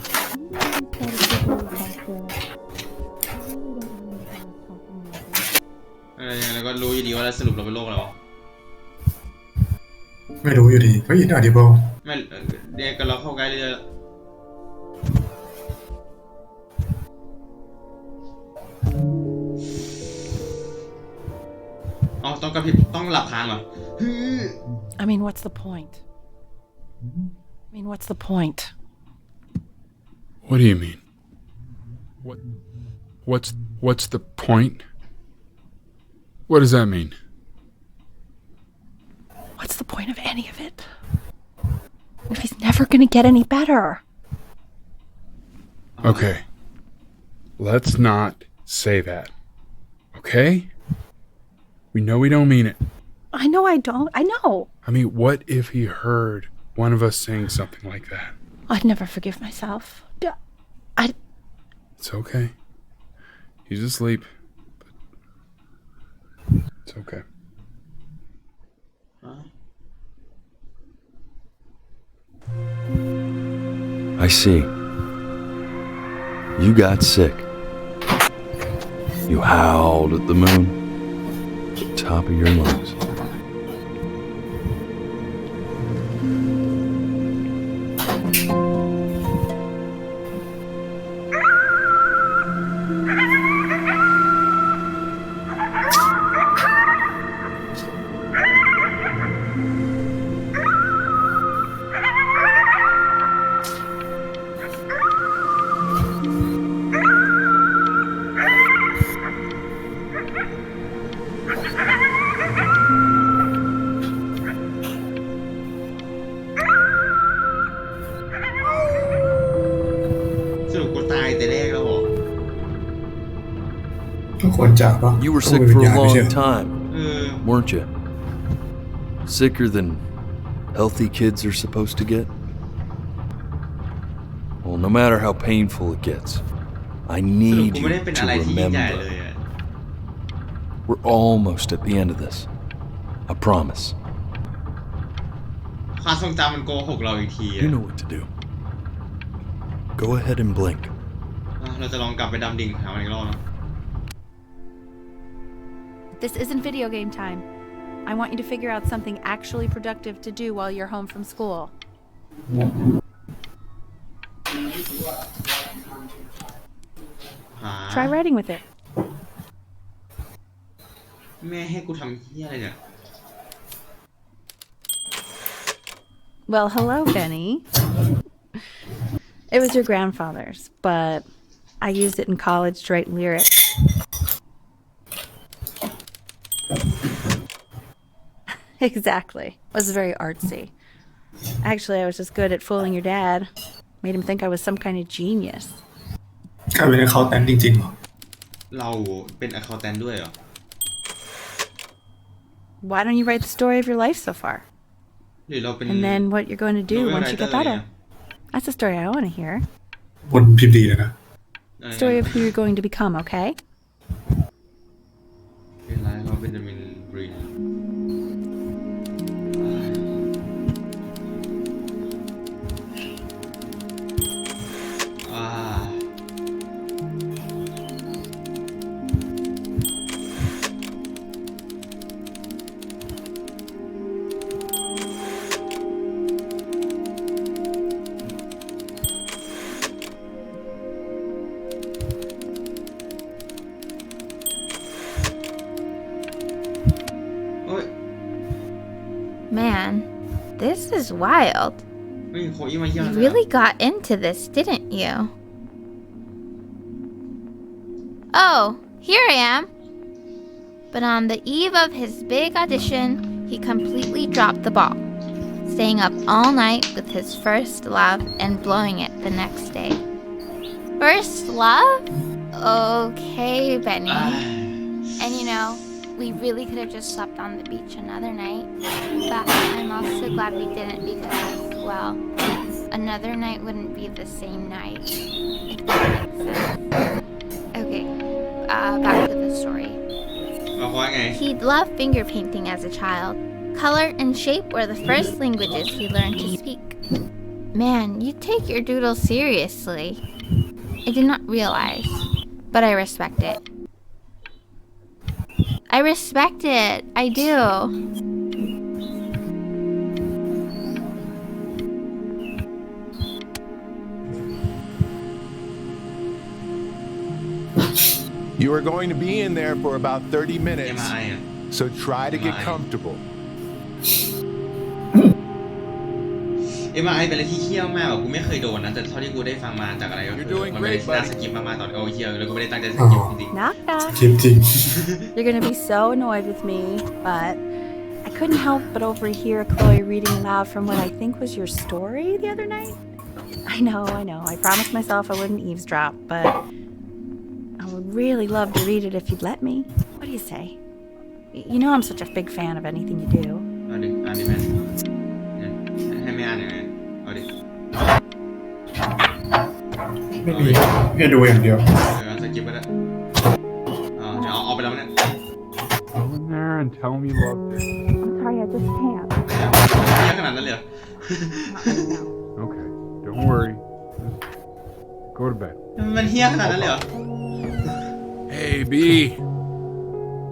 แล้วก็รู้อยู่ดีว่าสรุปเราเป็นโรคอะไรวะ ไม่รู้อยู่ดีก็อินอดิเบิล ไม่เดี๋ยวกันเราเข้าใกล้เรื่อยๆต้องกระพริบต้องหลับค้างเหรอ I mean, what's the point? What's the point? What do you mean? What's the point? What does that mean? What's the point of any of it? If he's never gonna get any better. Okay. Let's not say that. Okay? We know we don't mean it. I know I don't. I know. I mean, what if he heard one of us saying something like that? I'd never forgive myself. It's okay. He's asleep. It's okay. I see. You got sick. You howled at the moon. At the top of your lungs. ควรจะปะ You were ต้อง sick เป็น for วิญญาณ a ไม่ใช่ long เหรอ time, เออ weren't you? Sicker than healthy kids are supposed to get? Well, no matter how painful it gets, I สรุป need กู you ไม่ได้เป็นอะไร to ที่ยิ่งใหญ่เล remember. ยอะ We're almost at the end of this. I promise. ความทรงจำมันโกหกเราอีกทีอะ You know what to do. Go ahead and blink. เราจะลองกลับไปดำดิ่งหามันอีกรอบนะ This isn't video game time. I want you to figure out something actually productive to do while you're home from school. หา Try writing with it. แม่ให้กูทำเหี้ยอะไรเนี่ย Well, hello, Benny. It was your grandfather's, but I used it in college to write lyrics. Exactly. It was very artsy. Actually, I was just good at fooling your dad. Made him think I was some kind of genius. กลายเป็นเขาแต่จริงๆเหรอ เราเป็น accountant ด้วยเหรอ Why don't you write the story of your life so far? หรือเราเป็น And then what you're going to do Novel once you get writer better. That's the story I want to hear. บนพิมพ์ดีเลยนะ Story of who you're going to become, okay? เป็นไรเขาเป็นมินบรีนMan, this is wild. เฮ้ยโคอี้มาเยี่ยม You นะ really got into this, didn't you? Oh, here I am. But on the eve of his big audition, he completely dropped the ball, staying up all night with his first love and blowing it the next day. First love? Okay, Benny. And you know, we really could have just slept on the beach another night. But I'm also glad we didn't because, well, another night wouldn't be the same night. If that makes sense. Okay, back to the story. เอาว่าไง He'd loved finger painting as a child. Color and shape were the first languages he learned to speak. Man, you take your doodle seriously. I did not realize, but I respect it. I respect it. I do. You are going to be in there for about 30 minutes, ไอ้อะ so try to get MRI. comfortable. MRI เป็นอะไรที่เขี้ยวมากกูไม่เคยโดนนะแต่เท่าที่กูได้ฟังมาจากอะไรก็คือ You're doing มันไม่ได้ great, น่า buddy. สกิปมากๆตอนโอ้เขี้ยวแล้วกูไม่ได้ตั้งใจสกิปจริง Knock knock. จริง You're gonna be so annoyed with me, but I couldn't help but overhear Chloe reading aloud from what I think was your story the other night. I know. I promised myself I wouldn't eavesdrop, but I would really love to read it if you'd let me. What do you say? You know I'm such a big fan of anything you do. ๆเอาดิอ่านดิแม่ให้แม่อ่านยังไงเอาดิ ๆ ไม่มีแค่ดูอย่างเดียว เอาสกิปก็ได้เดี๋ยวเอาไปแล้วเนี่ย Go in there and tell him you loved her. I'm sorry, I just can't. เขี้ยวขนาดนั้นเลยเหรอ Okay, don't worry. Just go to bed. มันเหี้ยขนาดนั้นเลยเหรอ Hey, B.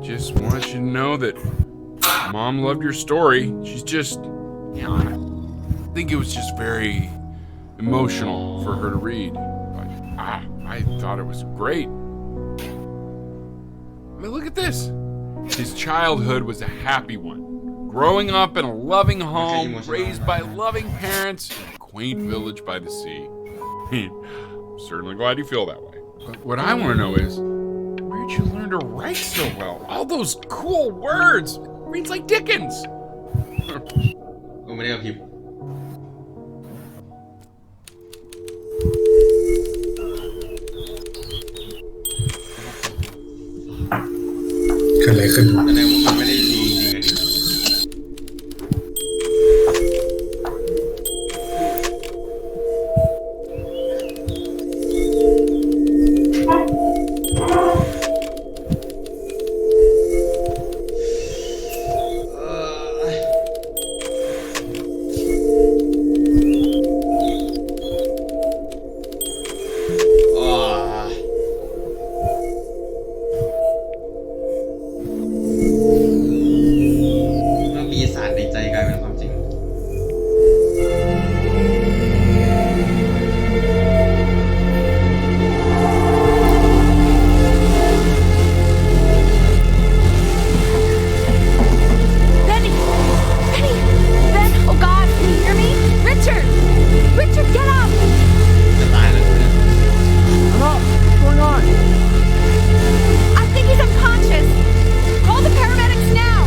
Just want you to know that Mom loved your story. She's just, you know, I think it was just very emotional for her to read. But I thought it was great. I mean, look at this. His childhood was a happy one. Growing up in a loving home, raised by loving parents, in a quaint village by the sea. I mean, I'm certainly glad you feel that way. But what I want to know is, where'd you learn to write so well? All those cool words. Reads like Dickens. กูไม่ได้กับพิมพ์ เ กิดอะไรขึ้นวะ แสดงว่ามันไม่ได้ดีจริงๆอะดิมันปีศาจในใจกลายเป็นความจริง Benny! Benny! Ben! Oh God! Can you hear me? Richard! Richard, get up! จะตายแล้วเนี่ย I'm up. What's going on? I think he's unconscious. Call the paramedics now.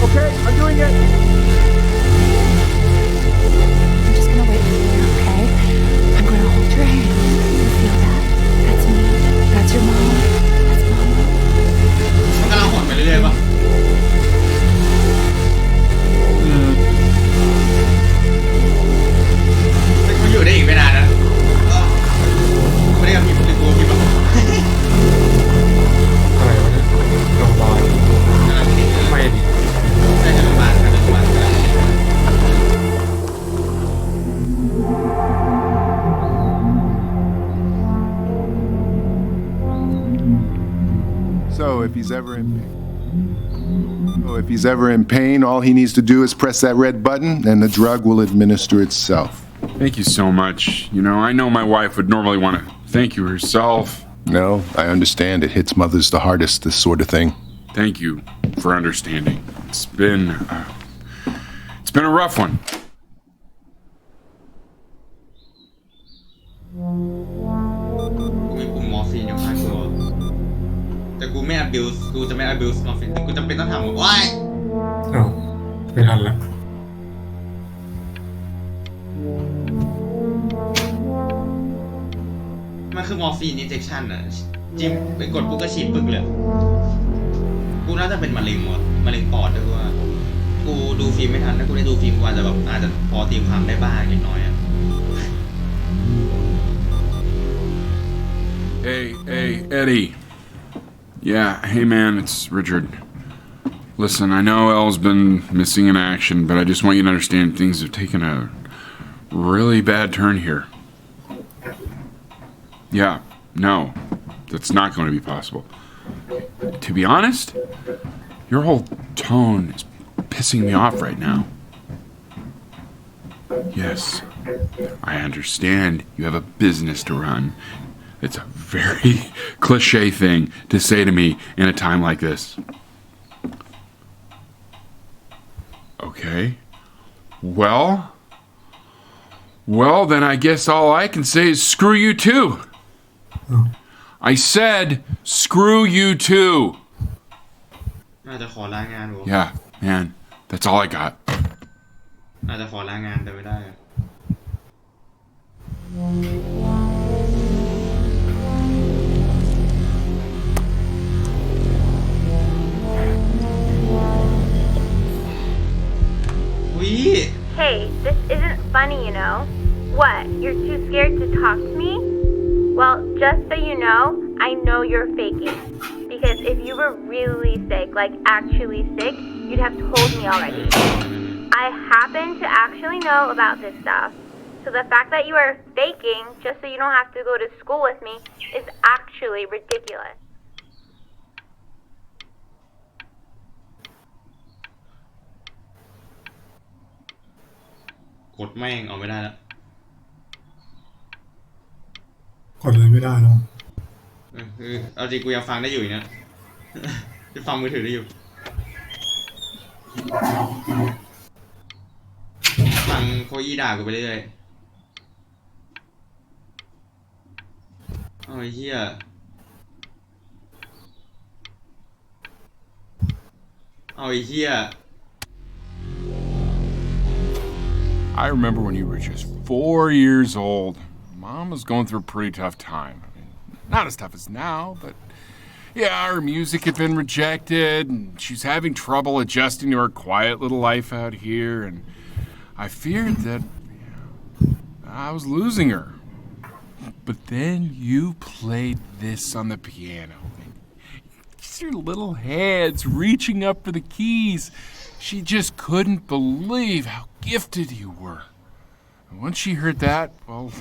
Okay, I'm doing it. I'm just gonna wait for you, okay? I'm gonna hold your hand. You feel that? That's me. That's your mom. That's mama. มันกำลังหดไปเรื่อยๆปะมันอยู่ได้อีกไม่นานนะไม่ได้กับพี่เป็นตัวพี่ปะ อะไรวะเนี่ยโรงพยาบาลไม่ดิ ใช่โรงพยาบาลครับโรงพยาบาล So if he's ever in pain, all he needs to do is press that red button and the drug will administer itself. Thank you so much. You know, I know my wife would normally want to thank you herself. No, I understand. It hits mothers the hardest, this sort of thing. Thank you for understanding. It's been a rough one. กูมีปุ่มมอร์ฟีนอยู่ข้างตัวแต่กูไม่ abuse กูจะไม่ abuse มอร์ฟีนแต่กูจำเป็นต้องทำว้าย อ้าวไม่ทันละ มันคือมอร์ฟีน injection อะจิ้มไปกดปุ๊บก็ฉีดปึ๊กเลยกูน่าจะเป็นมะเร็งว่ะมะเร็งปอดด้วยว่ากูดูฟิล์มไม่ทันถ้ากูได้ดูฟิล์มกูอาจจะพอตีความได้บ้างนิดหน่อยอะ Hey, Eddie. Yeah, hey man, it's Richard. Listen, I know Elle's been missing in action, but I just want you to understand things have taken a really bad turn here. Yeah, no, that's not going to be possible. To be honest, your whole tone is pissing me off right now. Yes, I understand you have a business to run. It's a very cliche thing to say to me in a time like this. Okay. Well, then I guess all I can say is screw you too. I said screw you too. น่าจะขอลางานวะ Yeah, man, that's all I got. น่าจะขอลางานแต่ไม่ได้อะ Hey, this isn't funny, you know. What, you're too scared to talk to me? Well, just so you know, I know you're faking. Because if you were really sick, like actually sick, you'd have told me already. I happen to actually know about this stuff. So the fact that you are faking just so you don't have to go to school with me is actually ridiculous. กดแม่งเอาไม่ได้แล้ว กดเลยไม่ได้แล้ว คือเอาจริงกูยังฟังได้อยู่เนี่ย จะฟังมือถือได้อยู่ ฟังโคอี้ด่ากูไปเรื่อยเอาไอ้เหี้ย เอาไอ้เหี้ย I remember when you were just 4 years old. Mom was going through a pretty tough time. I mean, not as tough as now, but Yeah, her music had been rejected, and she's having trouble adjusting to her quiet little life out here, and I feared that I was losing her. But then you played this on the piano. Just your little hands reaching up for the keys. She just couldn't believe how gifted you were. And once she heard that, well,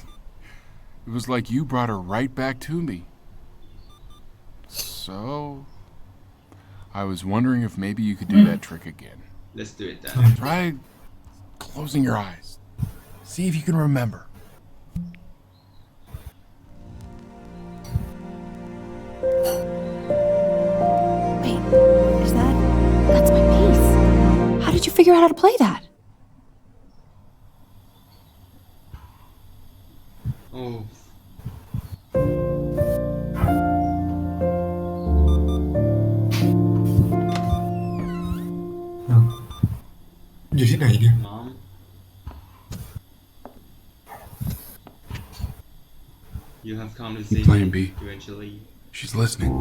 it was like you brought her right back to me. So, I was wondering if maybe you could do that trick again. Let's do it then. Try closing your eyes. See if you can remember. Wait, that's my bass. How did you figure out how to play that? Oh. อยู่ที่ไหนเนี่ย Mom. You have come to see playing, me B. eventually. She's listening.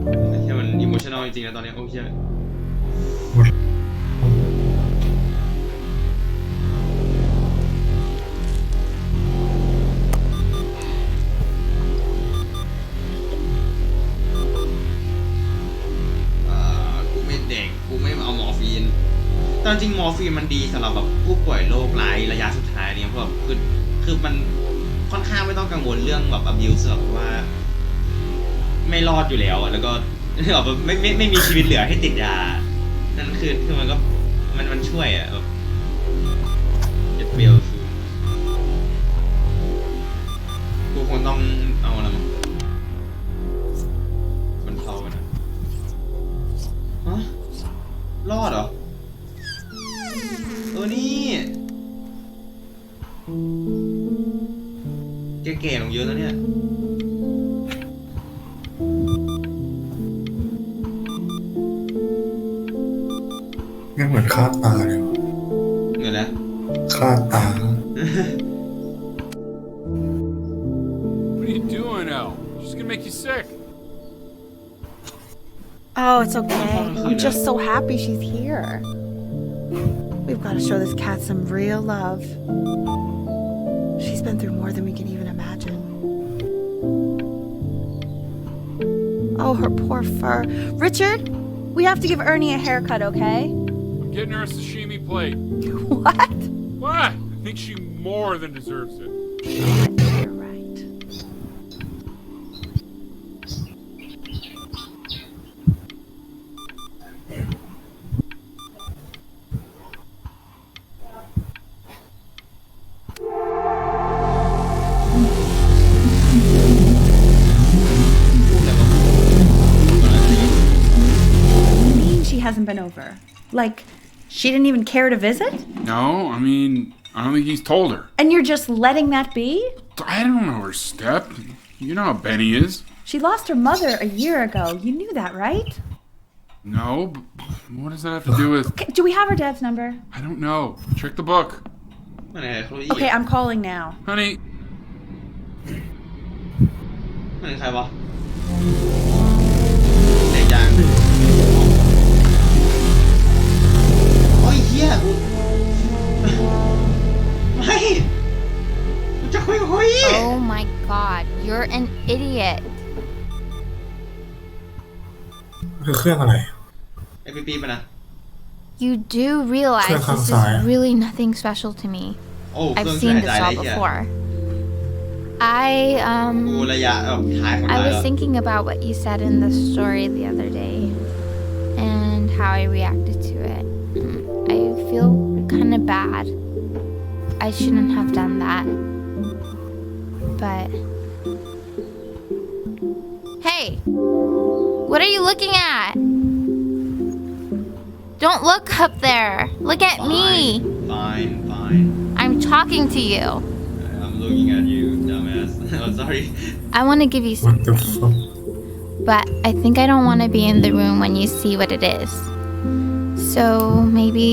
ไอ้เหี้ยมันอิโมชั่นอลจริงๆนะตอนนี้โอ้เหี้ยกูไม่เด็กกูไม่เอามอร์ฟีนตอนจริงมอร์ฟีนมันดีสำหรับแบบผู้ป่วยโรคร้ายระยะสุดท้ายเนี่ยเพราะแบบคือมันค่อนข้างไม่ต้องกังวลเรื่องแบบ abuse หรอกเพราะว่าไม่รอดอยู่แล้วอะแล้วก็แบบไม่มีชีวิตเหลือให้ติดยานั่นคือมันก็มันช่วยอะแบบเจ็ดเบลกูคงต้องเอาอะไรมั้งมันเผากันนะฮะรอดเหรอนี่แก่ๆลงเยอะแล้วเนี่ยไม่เหมือนคาดตาเลย เหมือนนะ คาดตา What are you doing, Elle? She's gonna make you sick. Oh, it's okay. I'm just so happy she's here. We've got to show this cat some real love. She's been through more than we can even imagine. Oh, her poor fur. Richard, we have to give Ernie a haircut, okay? I'm getting her a sashimi plate. What? What? I think she more than deserves it. You're right. Hasn't been over. Like, she didn't even care to visit? No, I mean, I don't think he's told her. And you're just letting that be? I don't know her step. You know how Benny is. She lost her mother a year ago. You knew that, right? No, but what does that have to do with... Okay, do we have her dad's number? I don't know. Check the book. Okay, I'm calling now. Honey. มันใครวะเด็กยังโอ้ยเหี้ยไม่จะคุย Oh my god, you're an idiot. คือเครื่องอะไร ไอ้ปี๊บๆนะ You do realize this is really nothing special to me. I've seen this all before. I was thinking about what you said in the story the other day and how I reacted to it. I feel kind of bad. I shouldn't have done that. But hey, what are you looking at? Don't look up there. Look at me. Fine. I'm talking to you. I'm looking at you, dumbass. Oh, sorry. I want to give you What the fuck? But I think I don't want to be in the room when you see what it is. So maybe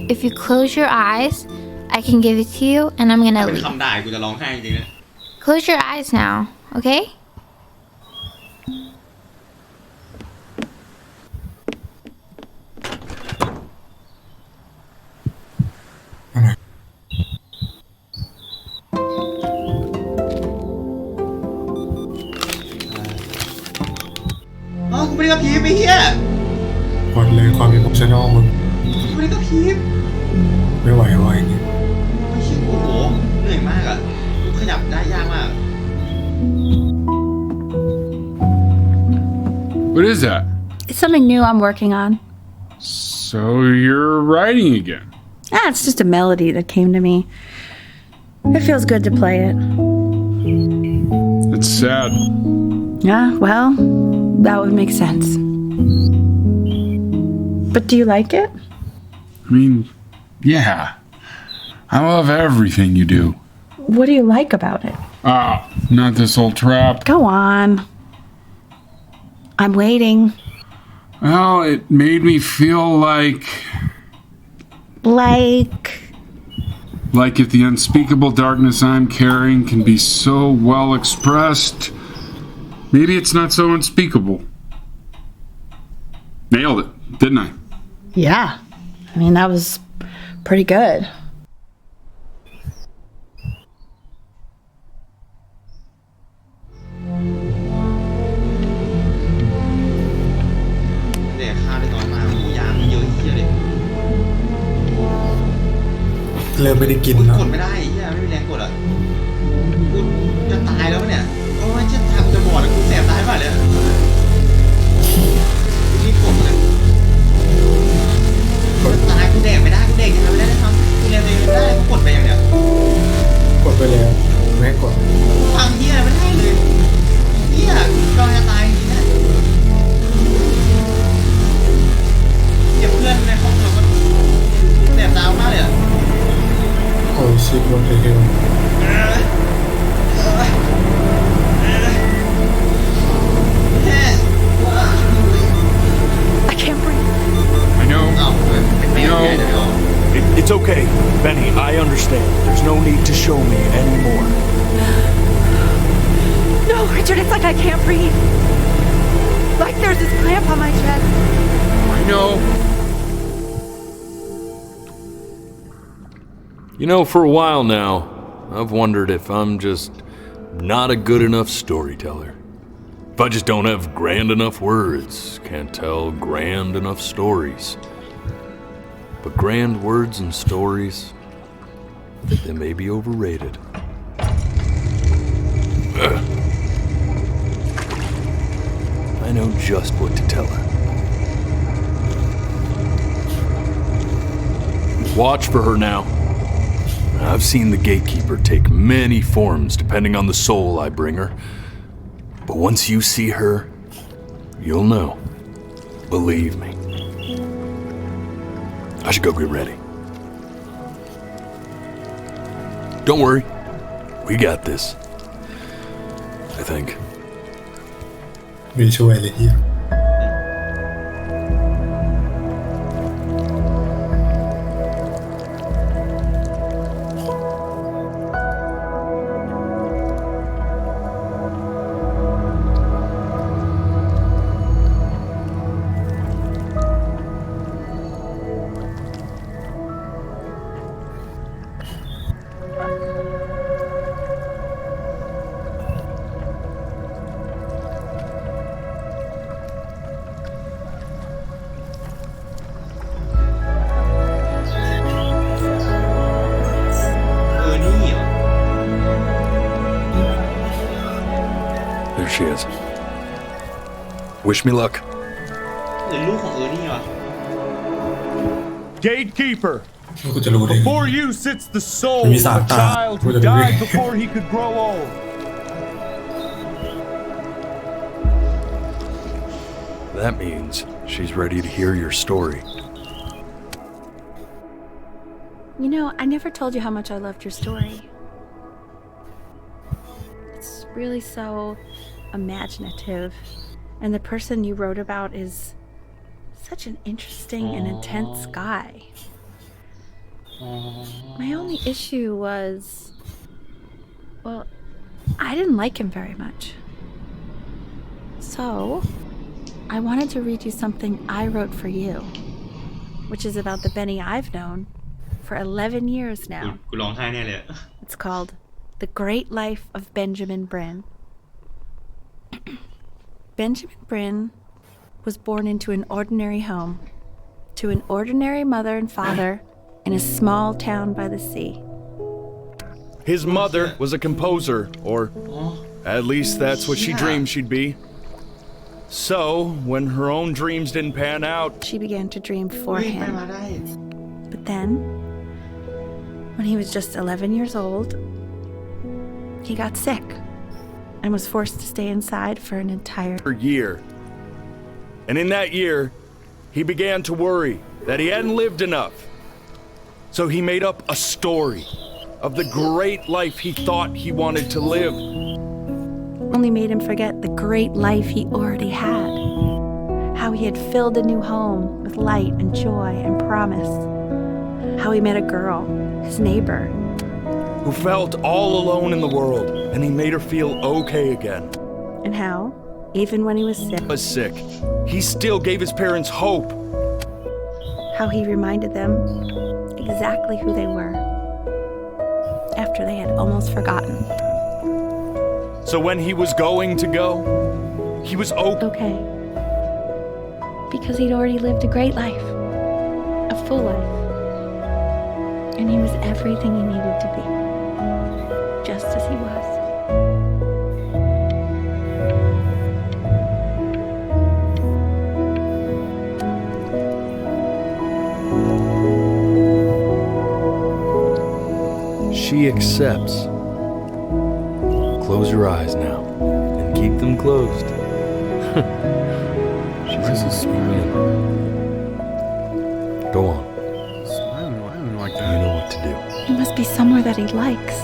if you close your eyes, I can give it to you, and I'm ถ้า gonna เป็น leave. คำด่ากูจะร้องไห้จริงๆนะ Close your eyes now, okay?อ๋อกูไม่ได้กระพริบไอ้เหี้ย หมดเลยความอิโมชั่นอลมึง กูไม่ได้กระพริบ ไม่ไหววะอย่างงี้ โอ้ยเหี้ยโอ้โหเหนื่อยมากอ่ะกูขยับได้ยากมาก What is that? It's something new I'm working on. So you're writing again? Ah, it's just a melody that came to me. It feels good to play it. It's sad. Yeah, well, that would make sense. But do you like it? I mean, yeah. I love everything you do. What do you like about it? Ah, not this old trap. Go on. I'm waiting. Well, it made me feel like if the unspeakable darkness I'm carrying can be so well expressed, maybe it's not so unspeakable. Nailed it, didn't I? Yeah. I mean, that was pretty good. แดกข้าวได้น้อยมากหมูย่างเยอะเหี้ยเลย เริ่มไม่ได้กิน กู แล้ว กดไม่ได้ไอ้เหี้ยไม่มีแรงกดอ่ะกูจะตายแล้วเนี่ยโอ้ยจะทำจะบอดแล้วกูแสบตายป่ะเนี่ยกูรีบกดเลยจะตายกูแดกไม่ได้กูแดกยังไงไม่ได้นะครับกูแดกไม่ได้กูกดไปอย่างเนี้ย กดไปแล้วไม่ให้กด ฟังเหี้ยไม่ได้เลยเหี้ยกำลังจะตายจริงๆเนี่ยเก็บเพื่อนในห้องเราก็แสบตามากเลยอ่ะ โอ้ยชิบลงไปเฮล I can't breathe. I know. I know. It's okay, Benny. I understand. There's no need to show me anymore. No, Richard, it's like I can't breathe. Like there's this clamp on my chest. I know. You know, for a while now, I've wondered if I'm just not a good enough storyteller. If I just don't have grand enough words, can't tell grand enough stories. But grand words and stories, they may be overrated. I know just what to tell her. Watch for her now. I've seen the gatekeeper take many forms depending on the soul I bring her. But once you see her, you'll know. Believe me. I should go get ready. Don't worry. We got this. I think. ไม่ช่วยเลยเฮีย There she is. Wish me luck. หรือลูกของนี่วะ Gatekeeper, กูจะรู้ได้ไง before you sits the soul Maybe of a Santa. child who What are died we- before he could grow old. That means she's ready to hear your story. You know, I never told you how much I loved your story. It's really so imaginative. And the person you wrote about is such an interesting and intense guy. My only issue was, well, I didn't like him very much. So, I wanted to read you something I wrote for you, which is about the Benny I've known for 11 years now. กูร้องไห้แน่เลย It's called The Great Life of Benjamin Bryn. Benjamin Bryn was born into an ordinary home, to an ordinary mother and father in a small town by the sea. His mother was a composer, or at least that's what she dreamed she'd be. So, when her own dreams didn't pan out, she began to dream for him. But then, when he was just 11 years old, he got sick and was forced to stay inside for an entire year. And in that year, he began to worry that he hadn't lived enough. So he made up a story of the great life he thought he wanted to live. Only made him forget the great life he already had. How he had filled a new home with light and joy and promise. How he met a girl, his neighbor, who felt all alone in the world, and he made her feel okay again. And how, even when he was sick, he still gave his parents hope. How he reminded them exactly who they were, after they had almost forgotten. So when he was going to go, he was okay. Because he'd already lived a great life, a full life. And he was everything he needed to be, just as he was. She accepts. Close your eyes now, and keep them closed. She's in the screen. Go on. Smiling like that. You know what to do. He must be somewhere that he likes.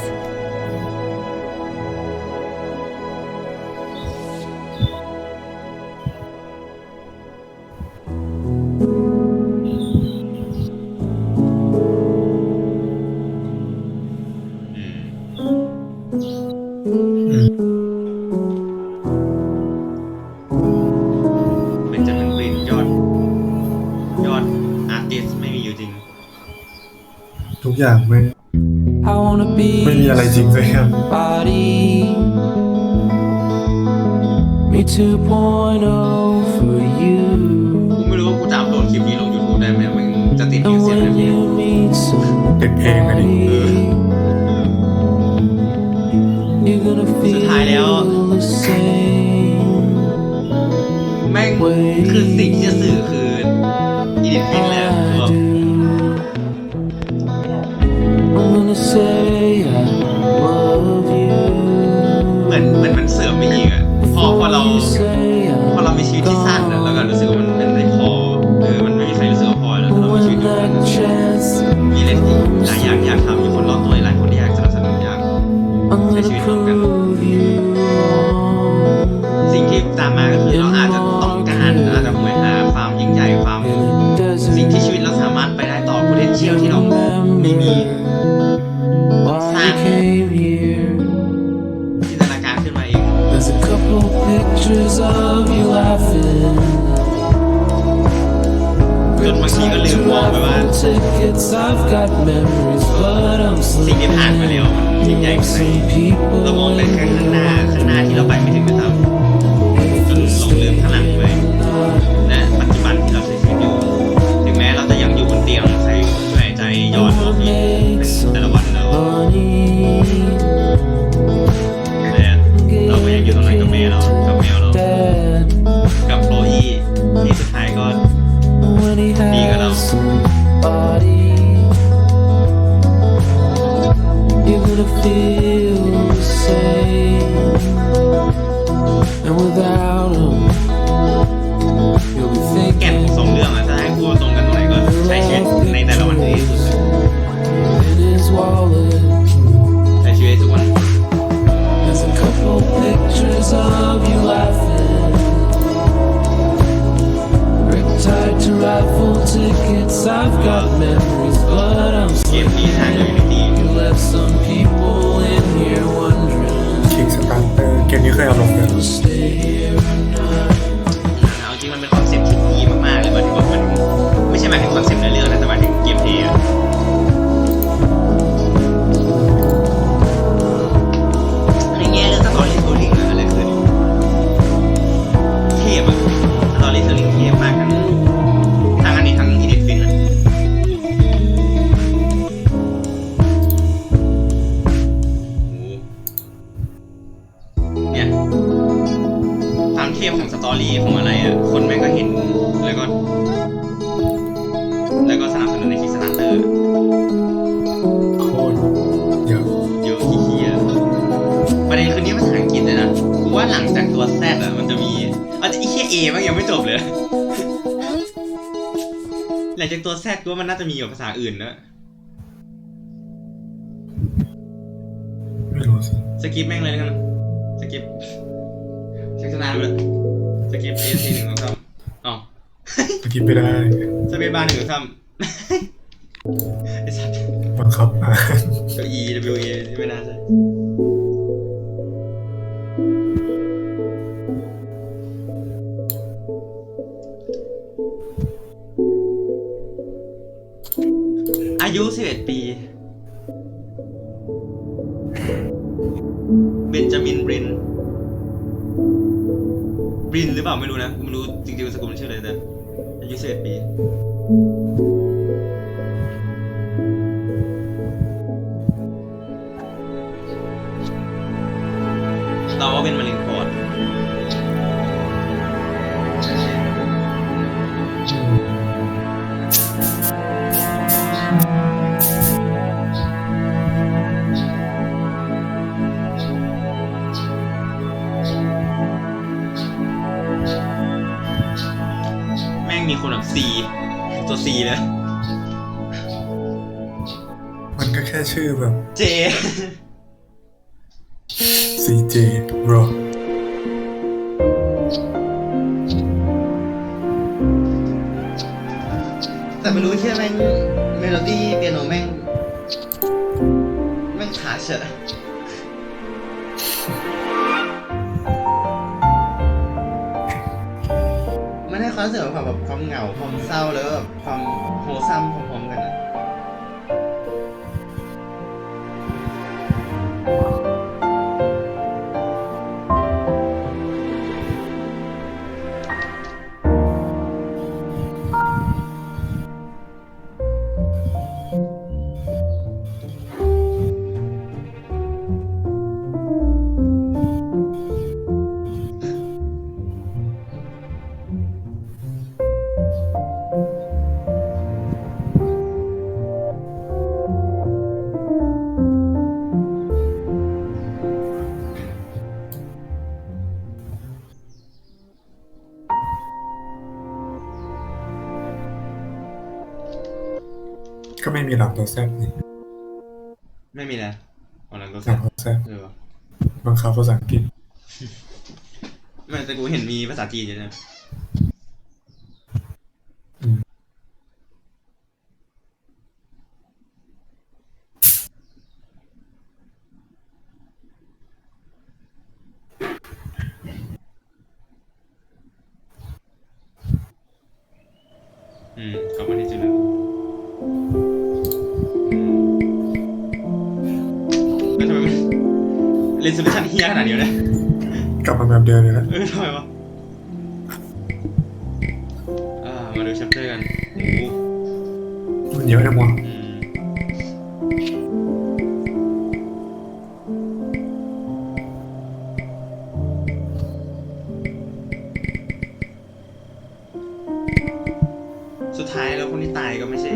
ทุกอย่างไม่มีอะไรจริงเลยครับ กูไม่รู้ว่ากูจะอัพโหลดคลิปนี้ลง YouTube ได้ไหมมันจะติดเสียงไหม ติดเพลงไปดิ สุดท้ายแล้วแม่งคือสิ่งที่จะสื่อคืออีดิทฟินเลยแบบเหมือนมันเสริมไปอีกอ่ะพอเรามีชีวิตที่สั้นอ่ะแล้วก็รู้สึกว่ามันไม่พอมันไม่มีใครรู้สึกว่าพอแล้วเรามีชีวิตอยู่มันมีอะไรที่หลายอย่างอยากทำมีคนรอบตัวหลายคนที่อยากสนับสนุนอยากใช้ชีวิตร่วมกันสิ่งที่ตามมาก็คือเราอาจจะต้องการอาจจะหวยหาความยิ่งใหญ่ความสิ่งที่ชีวิตเราสามารถไปได้ต่อ potential ที่เราไม่มีสร้างจินตนาการขึ้นมาเองจนบางทีก็ลืมมองไปว่าสิ่งที่ผ่านมาแล้วมันยิ่งใหญ่แค่ไหนเรามองแต่แค่ข้างหน้าที่เราไปไม่ถึงนะครับจนหลงลืมข้างหลังไปและปัจจุบันที่เราใช้ชีวิตอยู่ถึงแม้เราจะยังอยู่บนเตียงใช้ช่วยหายใจหยอดมอร์ฟีนแต่ละวันแล้วเราก็ยังอยู่ตรงนั้นกับแม่เรากับแมวเรากับโคลอี้ที่สุดท้ายก็ดีกับเรา You're gonna feel the same, and without him, you'll be thinking. แก่นของสองเรื่องอะถ้าให้กูตรงกันตรงไหนก็ใช้ชีวิตในแต่ละวันที่ดีสุดใช้ชีวิตทุกวัน There's a couple pictures of you laughing, ripped tied to raffle tickets. I've got memories, but I'm เกม เอมันยังไม่จบเลยหลังจากตัวแซดก็มันน่าจะมีกับภาษาอื่นนะ ไม่รู้สิ สกิปแม่งเลยแล้วกันสกิปเช็คชนะเลยสกิปเอที1 2 3อ๋อ สกิปไม่ได้ สเปซบาร์1 2 3ไอ้สัตว์ บังคับอ่าน ก็ E W A ไม่น่าใช่อายุ11 ปีเบนจามินบรินหรือเปล่าไม่รู้นะกูไม่รู้จริงๆสกุลมันชื่ออะไรแต่อายุ11 ปีเราว่าเป็นมะเร็งปอดแม่งมีคนแบบ C ตัว C เลย มันก็แค่ชื่อแบบ J CJ bro แต่ไม่รู้เชื่อแม่งเมโลดี้เปียโนแม่งขาเฉยมันให้ความรู้สึกของแบบความเหงาความเศร้าแล้วแบบความโฮซัมพร้อมๆกันนะก็ไม่มีหลังตัวแซดนี่ ไม่มีนะอ๋อหลังตัว หลังตัวแซด วะ บังคับภาษาอังกฤษ ไม่แต่กูเห็นมีภาษาจีนอยู่นะกลับมาที่จุดนั้นแล้วทำไมมันเรนซูเลชันเฮี้ยขนาดนี้วะเนี่ย กลับมาแบบเดิมเลยนะ ทำไมวะมาดูแชปเตอร์กันโอ้โห มันเยอะจังวะ สุดท้ายแล้วคนที่ตายก็ไม่ใช่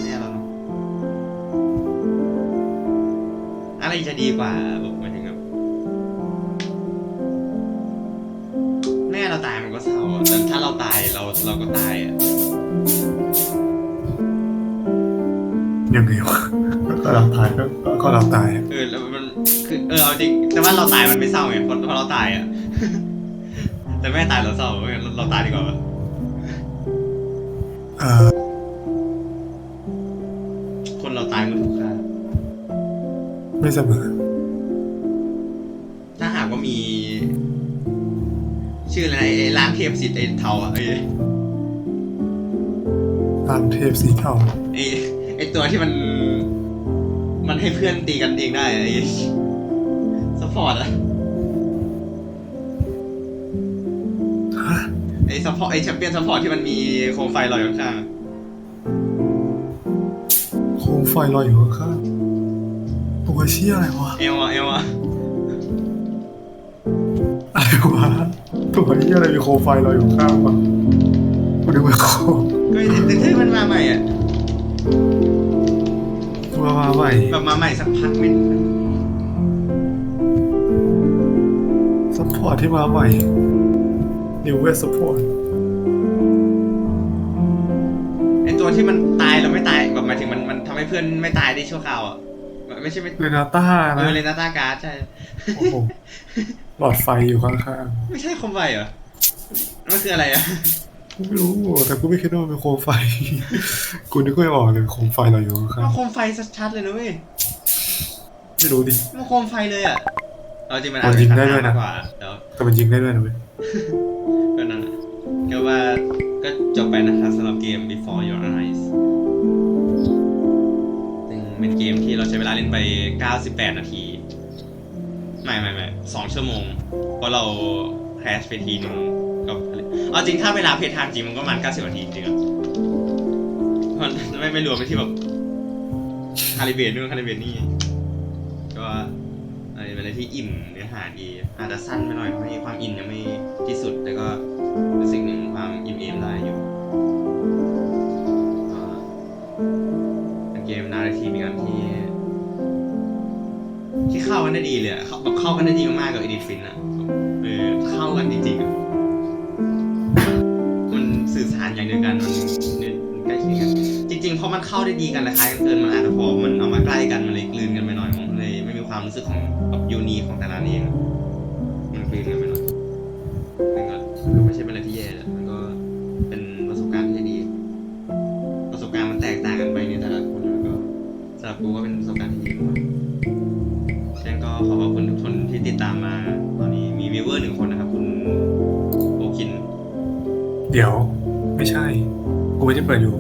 แม่เราเนาะอะไรจะดีกว่าแบบหมายถึงแบบแม่เราตายมันก็เศร้าอะแต่ถ้าเราตายเราก็ตายอ่ะ ยังไงวะก็เราตายก็เราตายอะ แล้วมันคือเอาจริงแต่ว่าเราตายมันไม่เศร้าไงเพราะเราตายอ่ะ แต่แม่ตายเราเศร้าเราตายดีกว่าปะคนเราตายมันถูกฆ่า ไม่เสมอ ถ้าหากว่ามีชื่ออะไรไอ้ล้างเทพสิทธิ์ไอ้เทาอ่ะตามเทพสีเทา ไอ้ตัวที่มันให้เพื่อนตีกันเองได้ไอ้ซัพพอร์ตอะไอ้ซัพพอร์ตไอ้แชมเปี้ยนซัพพอร์ตที่มันมีโคมไฟลอยอยู่ข้าง โคมไฟลอยอยู่ข้างๆตัวเชี่ยอะไรวะ เอวอะอะไรวะตัวเชี่ยอะไรมีโคมไฟลอยอยู่ข้างวะกูนึกว่าโคม ก็แต่มันมาใหม่อ่ะ ตัวมาใหม่ แบบมาใหม่สักพักไม่ ซัพพอร์ตที่มาใหม่ New West Support ไอตัวที่มันตายแล้วไม่ตายแบบหมายถึงมันทำให้เพื่อนไม่ตายได้ชั่วคราวอ่ะไม่ใช่เรนาต้านะเรนาต้าการ์ดใช่ โอ้โหหลอดไฟอยู่ข้าง ไม่ใช่โคมไฟเหรอมันคืออะไรอ่ะๆไม่รู้แต่กูไม่คิดว่ามันเป็นโคมไฟ กูนึกไม่ออกเลยโคมไฟเราอยู่ข้าง มันโคมไฟชัดๆเลยนะเว้ย ๆไม่รู้ดิ มันโคมไฟเลยอ่ะเอาจริงมัน มันยิงได้ด้วยนะ กว่าแต่มันยิงได้ด้วยนะเว้ย ก็นั่นแหละก็ว่าก็จบไปนะครับสำหรับเกม Before Your Eyes ซึ่งเป็นเกมที่เราใช้เวลาเล่นไป98นาทีไม่2 ชั่วโมงเพราะเราแคสไปทีนึงก็เอาจริงถ้าเวลาเพย์ไทม์จริงมันก็ประมาณ90นาทีจริงอะเพราะไม่รวมไปที่แบบคาลิเบรตนู่นคาลิเบรตนี่ก็เป็นอะไรที่อิ่มเนื้อหาดีอาจจะสั้นไปหน่อยเพราะความอินยังไม่ที่สุดแต่ก็รู้สึกถึงความอิ่มเอมได้อยู่เป็นเกมนาร์เรทีฟกันที่เข้ากันได้ดีเลยแบบเข้ากันได้ดีมากๆกับเอดิทฟินอะเข้ากันจริงๆมันสื่อสารอย่างเดียวกันมันใกล้เคียงกันจริงๆเพราะมันเข้าได้ดีกันและคล้ายกันเกินมันอาจจะพอมันเอามาใกล้กันมันเลยกลืนกันไปหน่อยมันเลยไม่มีความรู้สึกของแบบยูนีของแต่ละเองมันกลืนกันไปหน่อยแต่ก็ไม่ใช่เป็นอะไรที่แย่แหละมันก็เป็นประสบการณ์ที่ดีประสบการณ์มันแตกต่างกันไปในแต่ละคนแล้วก็สำหรับกูก็เป็นประสบการณ์ที่ดีมากฉะนั้นก็ขอบคุณทุกคนที่ติดตามมาตอนนี้มีวิวเวอร์1 คนนะครับคุณโอคินเดี๋ยวไม่ใช่กูไม่ได้เปิดอยู่